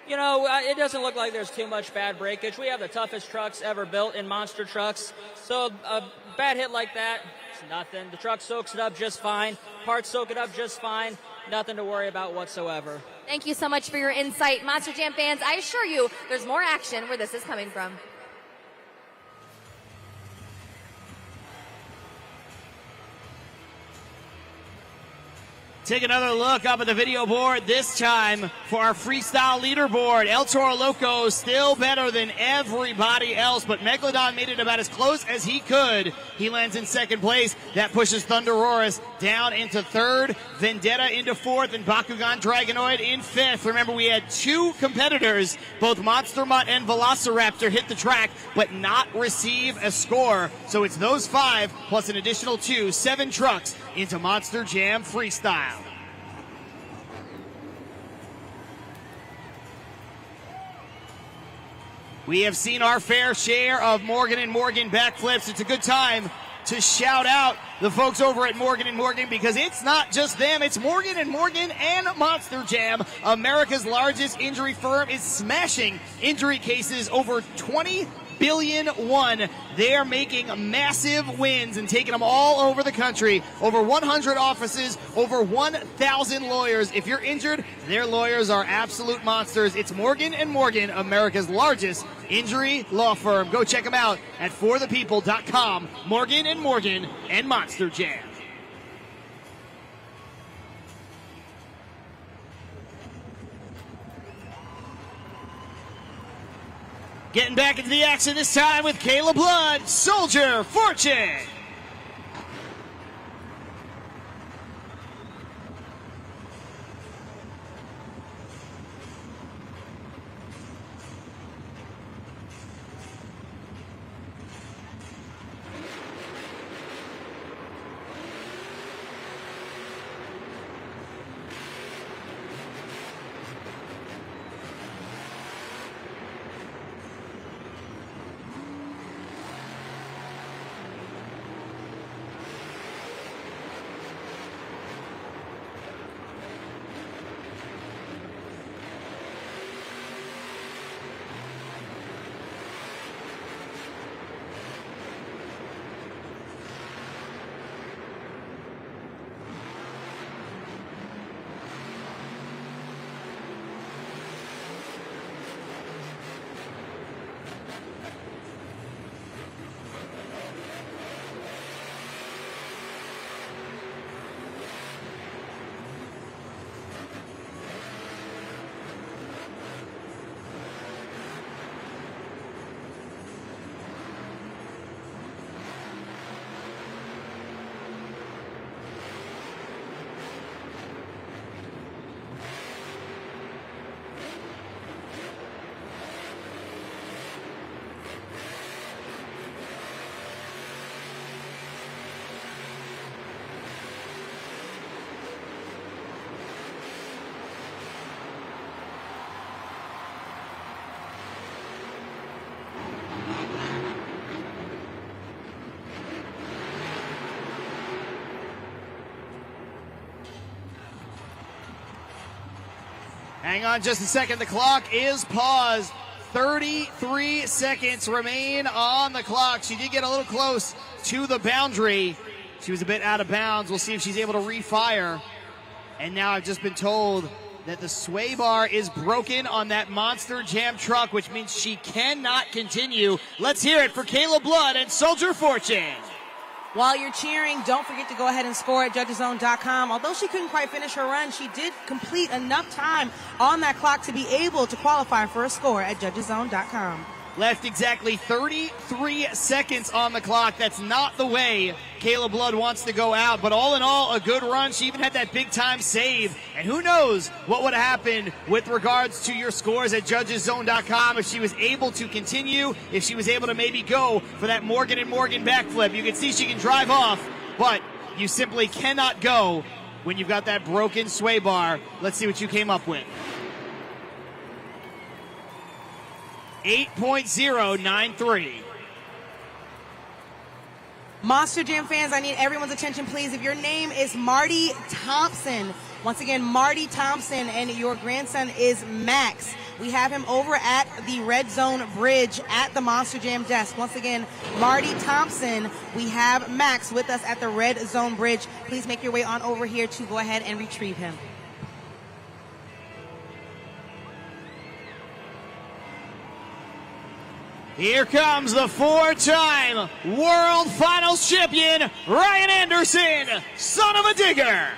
You know, it doesn't look like there's too much bad breakage. We have the toughest trucks ever built in monster trucks, so a bad hit like that, it's nothing. The truck soaks it up just fine. Parts soak it up just fine. Nothing to worry about whatsoever. Thank you so much for your insight. Monster Jam fans, I assure you there's more action where this is coming from. Take another look up at the video board, this time for our freestyle leaderboard. El Toro Loco still better than everybody else, but Megalodon made it about as close as he could. He lands in second place. That pushes Thunderosaurus down into third, Vendetta into fourth, and Bakugan Dragonoid in fifth. Remember, we had two competitors, both Monster Mutt and Velociraptor, hit the track, but not receive a score. So it's those 5 plus an additional 2, 7 trucks into Monster Jam Freestyle. We have seen our fair share of Morgan & Morgan backflips. It's a good time to shout out the folks over at Morgan & Morgan, because it's not just them, it's Morgan & Morgan and Monster Jam. America's largest injury firm is smashing injury cases over 20 billion won. They're making massive wins and taking them all over the country. Over 100 offices, over 1,000 lawyers. If you're injured, their lawyers are absolute monsters. It's Morgan & Morgan, America's largest injury law firm. Go check them out at forthepeople.com. Morgan & Morgan and Monster Jam. Getting back into the action this time with Kayla Blood, Soldier Fortune. Hang on just a second. The clock is paused. 33 seconds remain on the clock. She did get a little close to the boundary. She was a bit out of bounds. We'll see if she's able to refire. And now I've just been told that the sway bar is broken on that Monster Jam truck, which means she cannot continue. Let's hear it for Kayla Blood and Soldier Fortune. While you're cheering, don't forget to go ahead and score at judgeszone.com. Although she couldn't quite finish her run, she did complete enough time on that clock to be able to qualify for a score at judgeszone.com. Left exactly 33 seconds on the clock. That's not the way Kayla Blood wants to go out. But all in all, a good run. She even had that big time save. And who knows what would have happened with regards to your scores at judgeszone.com if she was able to continue, if she was able to maybe go for that Morgan and Morgan backflip. You can see she can drive off, but you simply cannot go when you've got that broken sway bar. Let's see what you came up with. 8.093. Monster Jam fans, I need everyone's attention, please. If your name is Marty Thompson, once again, Marty Thompson, and your grandson is Max, we have him over at the Red Zone Bridge at the Monster Jam desk. Once again, Marty Thompson, we have Max with us at the Red Zone Bridge. Please make your way on over here to go ahead and retrieve him. Here comes the four-time World Finals champion, Ryan Anderson, son of a digger.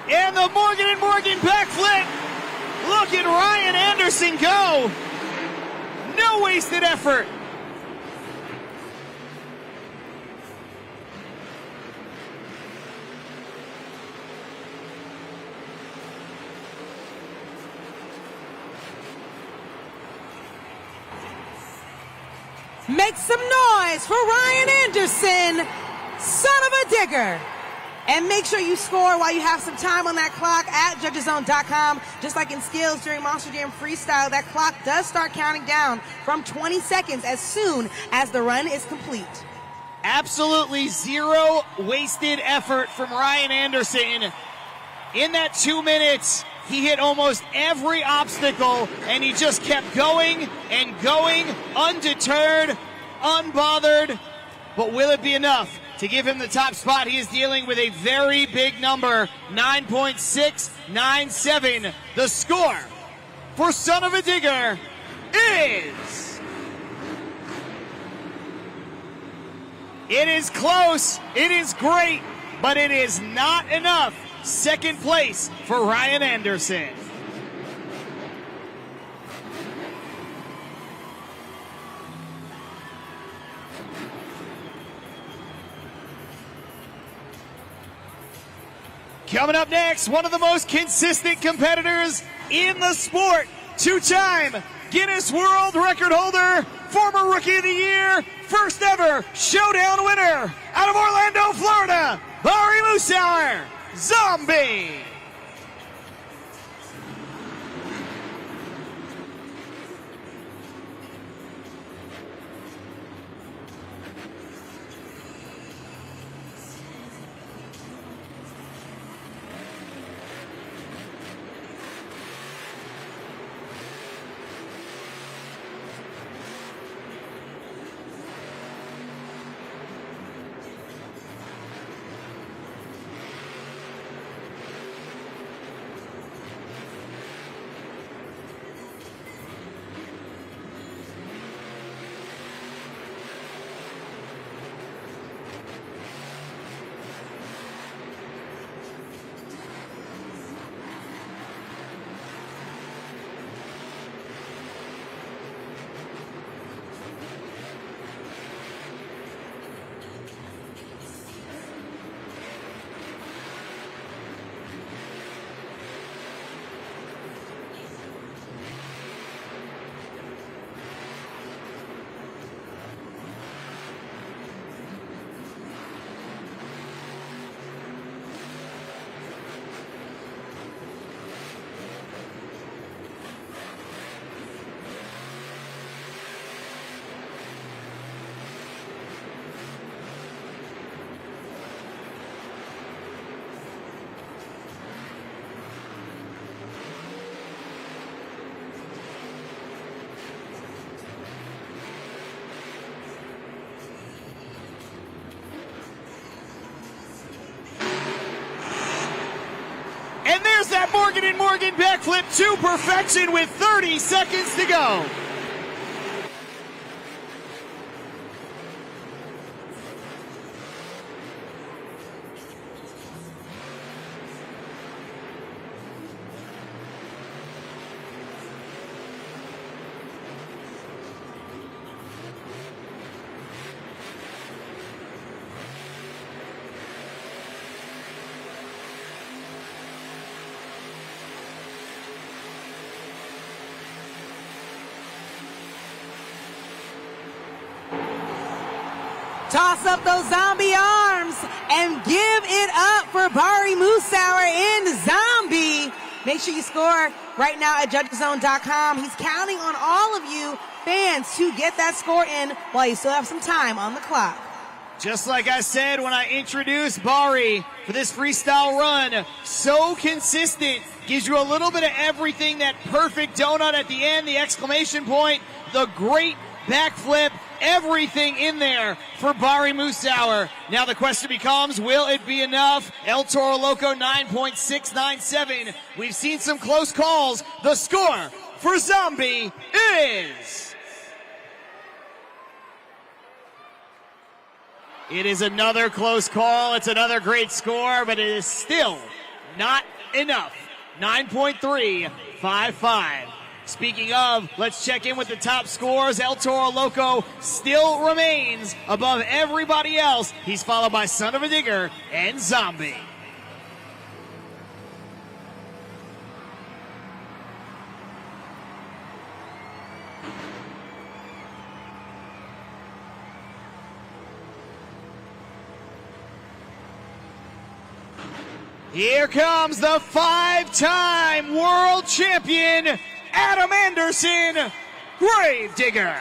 And the Morgan and Morgan backflip. Look at Ryan Anderson go. No wasted effort. Make some noise for Ryan Anderson, son of a digger. And make sure you score while you have some time on that clock at judgeszone.com. Just like in skills during Monster Jam Freestyle, that clock does start counting down from 20 seconds as soon as the run is complete. Absolutely zero wasted effort from Ryan Anderson. In that 2 minutes, he hit almost every obstacle, and he just kept going and going, undeterred, unbothered. But will it be enough to give him the top spot? He is dealing with a very big number, 9.697. The score for Son of a Digger is... It is close, it is great, but it is not enough. Second place for Ryan Anderson. Coming up next, one of the most consistent competitors in the sport, two-time Guinness World Record holder, former Rookie of the Year, first ever Showdown winner, out of Orlando, Florida, Cory Rummell, Zombie. And there's that Morgan & Morgan backflip to perfection with 30 seconds to go. Toss up those zombie arms and give it up for Cory Rummell and Zombie. Make sure you score right now at judgezone.com. He's counting on all of you fans to get that score in while you still have some time on the clock. Just like I said when I introduced Cory for this freestyle run, so consistent, gives you a little bit of everything, that perfect donut at the end, the exclamation point, the great backflip, everything in there for Cory Rummell. Now the question becomes, will it be enough? El Toro Loco 9.697. We've seen some close calls. The score for Zombie is... It is another close call. It's another great score, but it is still not enough. 9.355. Speaking of, let's check in with the top scores. El Toro Loco still remains above everybody else. He's followed by Son-uva Digger and Zombie. Here comes the 5-time world champion, Adam Anderson, Gravedigger.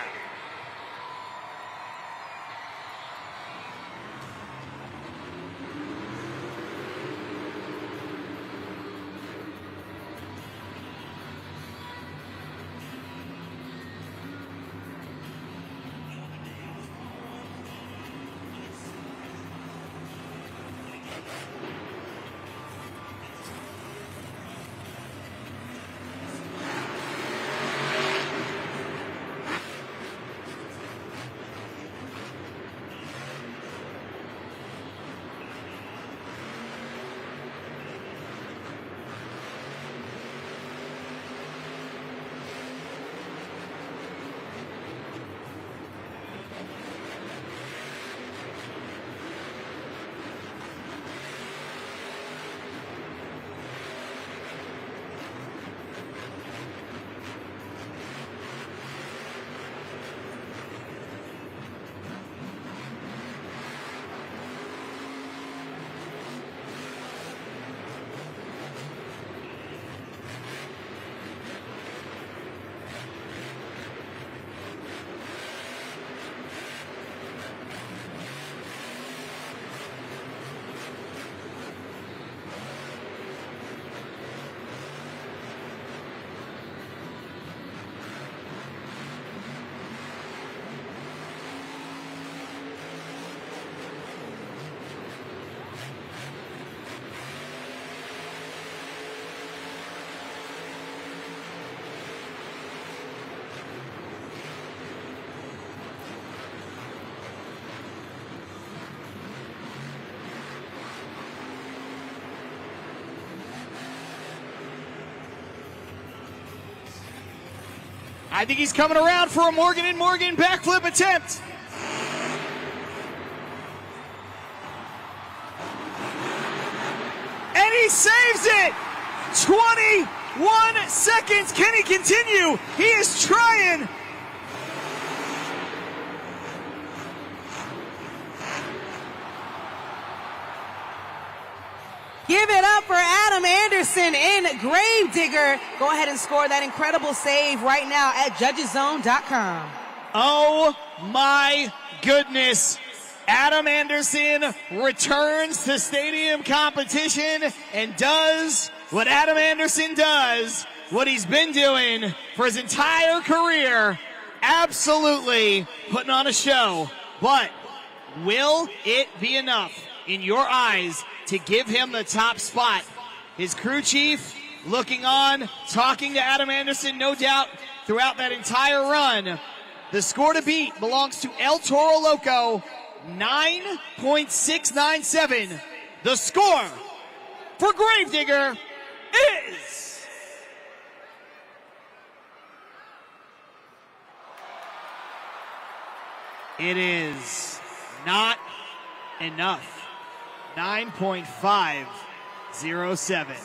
I think he's coming around for a Morgan and Morgan backflip attempt. And he saves it! 21 seconds. Can he continue? He is trying. Give it up for Adam Anderson in Gravedigger. Go ahead and score that incredible save right now at judgeszone.com. Oh my goodness. Adam Anderson returns to stadium competition and does what Adam Anderson does, what he's been doing for his entire career. Absolutely putting on a show. But will it be enough in your eyes to give him the top spot? His crew chief looking on, talking to Adam Anderson, no doubt, throughout that entire run. The score to beat belongs to El Toro Loco, 9.697. The score for Gravedigger is... It is not enough. 9.507.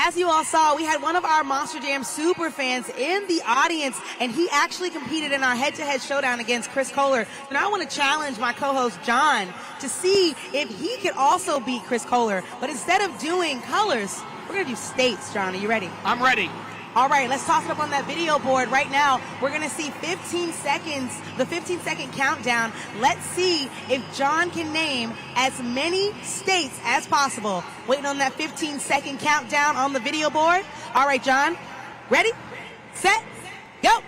As you all saw, we had one of our Monster Jam super fans in the audience, and he actually competed in our head-to-head showdown against Chris Kohler. And I want to challenge my co-host John to see if he could also beat Chris Kohler. But instead of doing colors, we're going to do states. John, are you ready? I'm ready. All right, let's toss it up on that video board right now. We're going to see 15 seconds, the 15-second countdown. Let's see if John can name as many states as possible. Waiting on that 15-second countdown on the video board. All right, John, ready, set, go.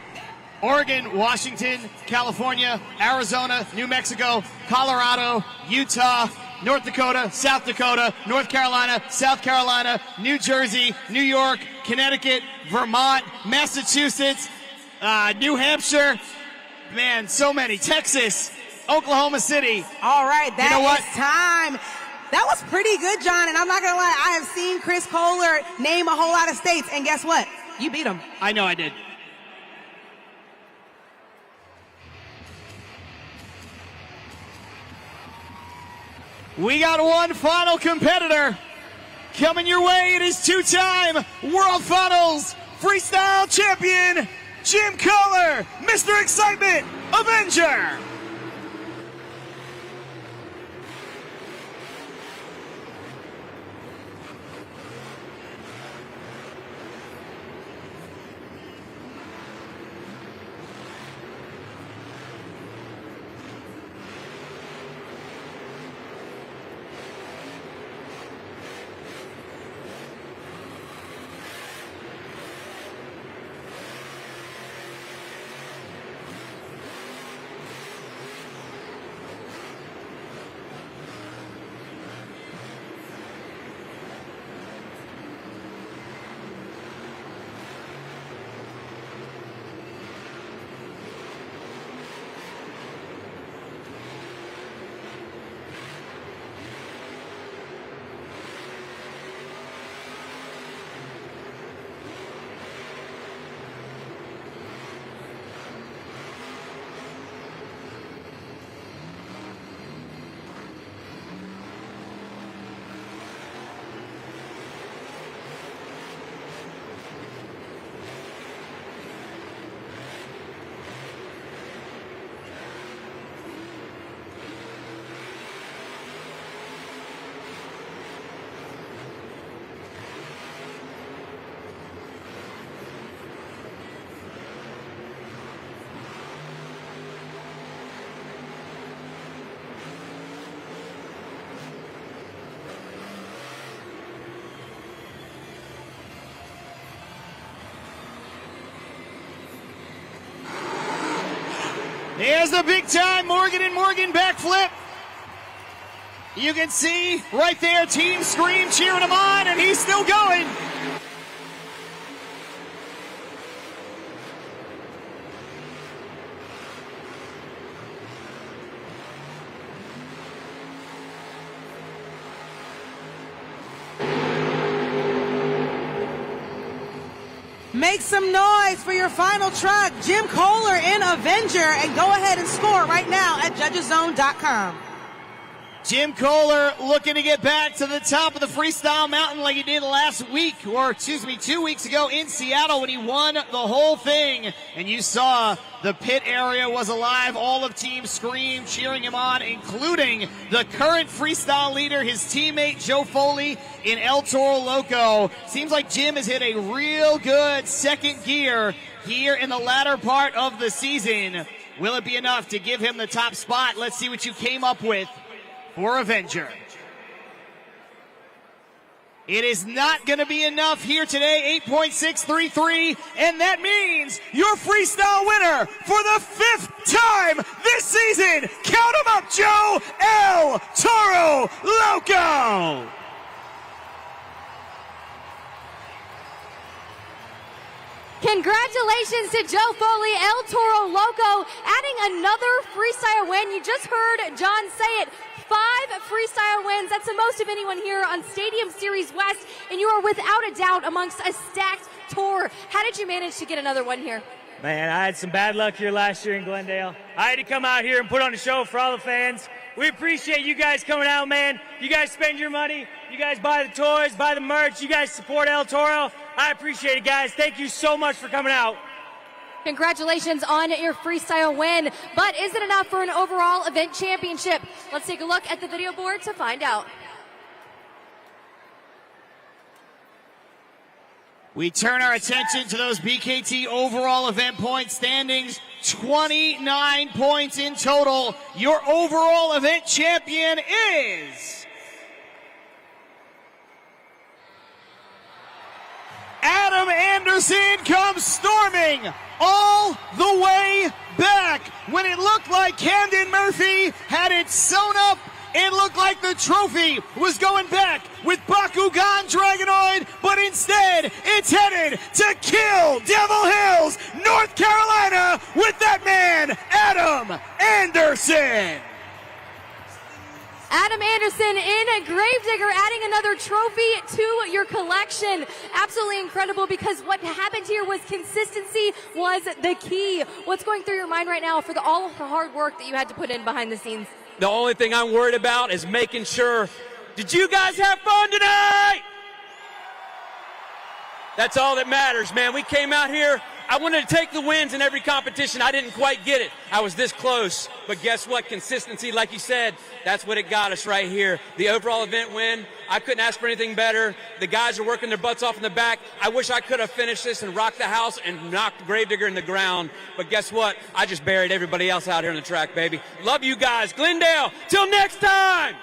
Oregon, Washington, California, Arizona, New Mexico, Colorado, Utah, North Dakota, South Dakota, North Carolina, South Carolina, New Jersey, New York, Connecticut, Vermont, Massachusetts, New Hampshire. Man, so many. Texas, Oklahoma City. All right, that you know is time. That was pretty good, John, and I'm not going to lie. I have seen Chris Kohler name a whole lot of states, and guess what? You beat him. I know I did. We got one final competitor coming your way. It is two-time World Finals Freestyle Champion, Jim Kohler, Mr. Excitement, Avenger. Here's the big time Morgan and Morgan backflip. You can see right there, Team Scream cheering him on, and he's still going. Make some noise for your final truck, Jim Kohler in Avenger, and go ahead and score right now at judgeszone.com. Jim Kohler looking to get back to the top of the freestyle mountain like he did last week, or excuse me, 2 weeks ago in Seattle when he won the whole thing. And you saw the pit area was alive. All of Team Scream cheering him on, including the current freestyle leader, his teammate Joe Foley in El Toro Loco. Seems like Jim has hit a real good second gear here in the latter part of the season. Will it be enough to give him the top spot? Let's see what you came up with for Avenger. It is not going to be enough here today, 8.633, and that means your freestyle winner for the 5th time this season. Count him up, Joe, El Toro Loco. Congratulations to Joe Foley, El Toro Loco, adding another freestyle win. You just heard John say it. 5 freestyle wins. That's the most of anyone here on Stadium Series West, and you are without a doubt amongst a stacked tour. How did you manage to get another one here? Man, I had some bad luck here last year in Glendale. I had to come out here and put on a show for all the fans. We appreciate you guys coming out, man. You guys spend your money. You guys buy the toys, buy the merch. You guys support El Toro. I appreciate it, guys. Thank you so much for coming out. Congratulations on your freestyle win. But is it enough for an overall event championship? Let's take a look at the video board to find out. We turn our attention to those BKT overall event point standings. 29 points in total. Your overall event champion is Adam Anderson. Comes storming all the way back when it looked like Camden Murphy had it sewn up. It looked like the trophy was going back with Bakugan Dragonoid, but instead it's headed to Kill Devil Hills, North Carolina, with that man, Adam Anderson. Adam Anderson in Gravedigger, adding another trophy to your collection. Absolutely incredible, because what happened here was consistency was the key. What's going through your mind right now for all of the hard work that you had to put in behind the scenes? The only thing I'm worried about is making sure, did you guys have fun tonight? That's all that matters, man. We came out here, I wanted to take the wins in every competition. I didn't quite get it. I was this close. But guess what? Consistency, like you said, that's what it got us right here. The overall event win, I couldn't ask for anything better. The guys are working their butts off in the back. I wish I could have finished this and rocked the house and knocked Gravedigger in the ground. But guess what? I just buried everybody else out here on the track, baby. Love you guys. Glendale, till next time.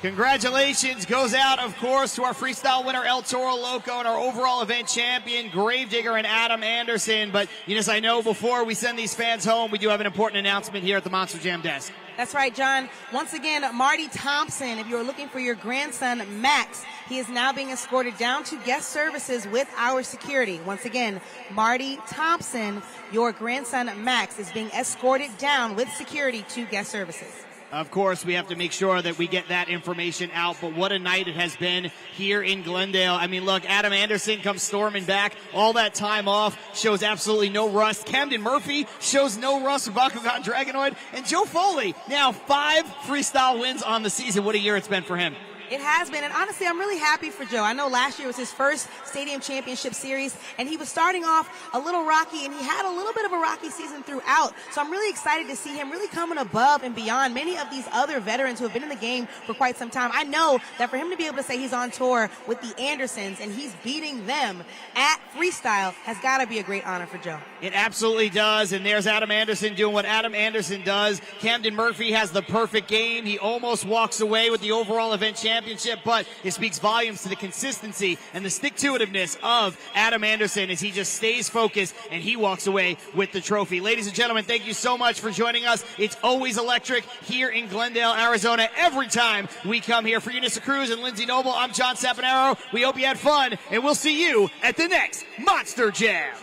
Congratulations goes out, of course, to our freestyle winner, El Toro Loco, and our overall event champion, Gravedigger and Adam Anderson. But, Eunice, I know before we send these fans home, we do have an important announcement here at the Monster Jam desk. That's right, John. Once again, Marty Thompson, if you're looking for your grandson, Max, he is now being escorted down to guest services with our security. Once again, Marty Thompson, your grandson, Max, is being escorted down with security to guest services. Of course, we have to make sure that we get that information out, but what a night it has been here in Glendale. I mean, look, Adam Anderson comes storming back. All that time off shows absolutely no rust. Camden Murphy shows no rust with Bakugan Dragonoid. And Joe Foley, now 5 freestyle wins on the season. What a year it's been for him. It has been, and honestly, I'm really happy for Joe. I know last year was his first Stadium Championship Series, and he was starting off a little rocky, and he had a little bit of a rocky season throughout. So I'm really excited to see him really coming above and beyond many of these other veterans who have been in the game for quite some time. I know that for him to be able to say he's on tour with the Andersons and he's beating them at Freestyle has got to be a great honor for Joe. It absolutely does, and there's Adam Anderson doing what Adam Anderson does. Camden Murphy has the perfect game. He almost walks away with the overall event championship, but it speaks volumes to the consistency and the stick-to-itiveness of Adam Anderson as he just stays focused and he walks away with the trophy. Ladies and gentlemen, thank you so much for joining us. It's always electric here in Glendale, Arizona, every time we come here. For Eunice Cruz and Lindsay Noble, I'm John Sapanaro. We hope you had fun, and we'll see you at the next Monster Jam.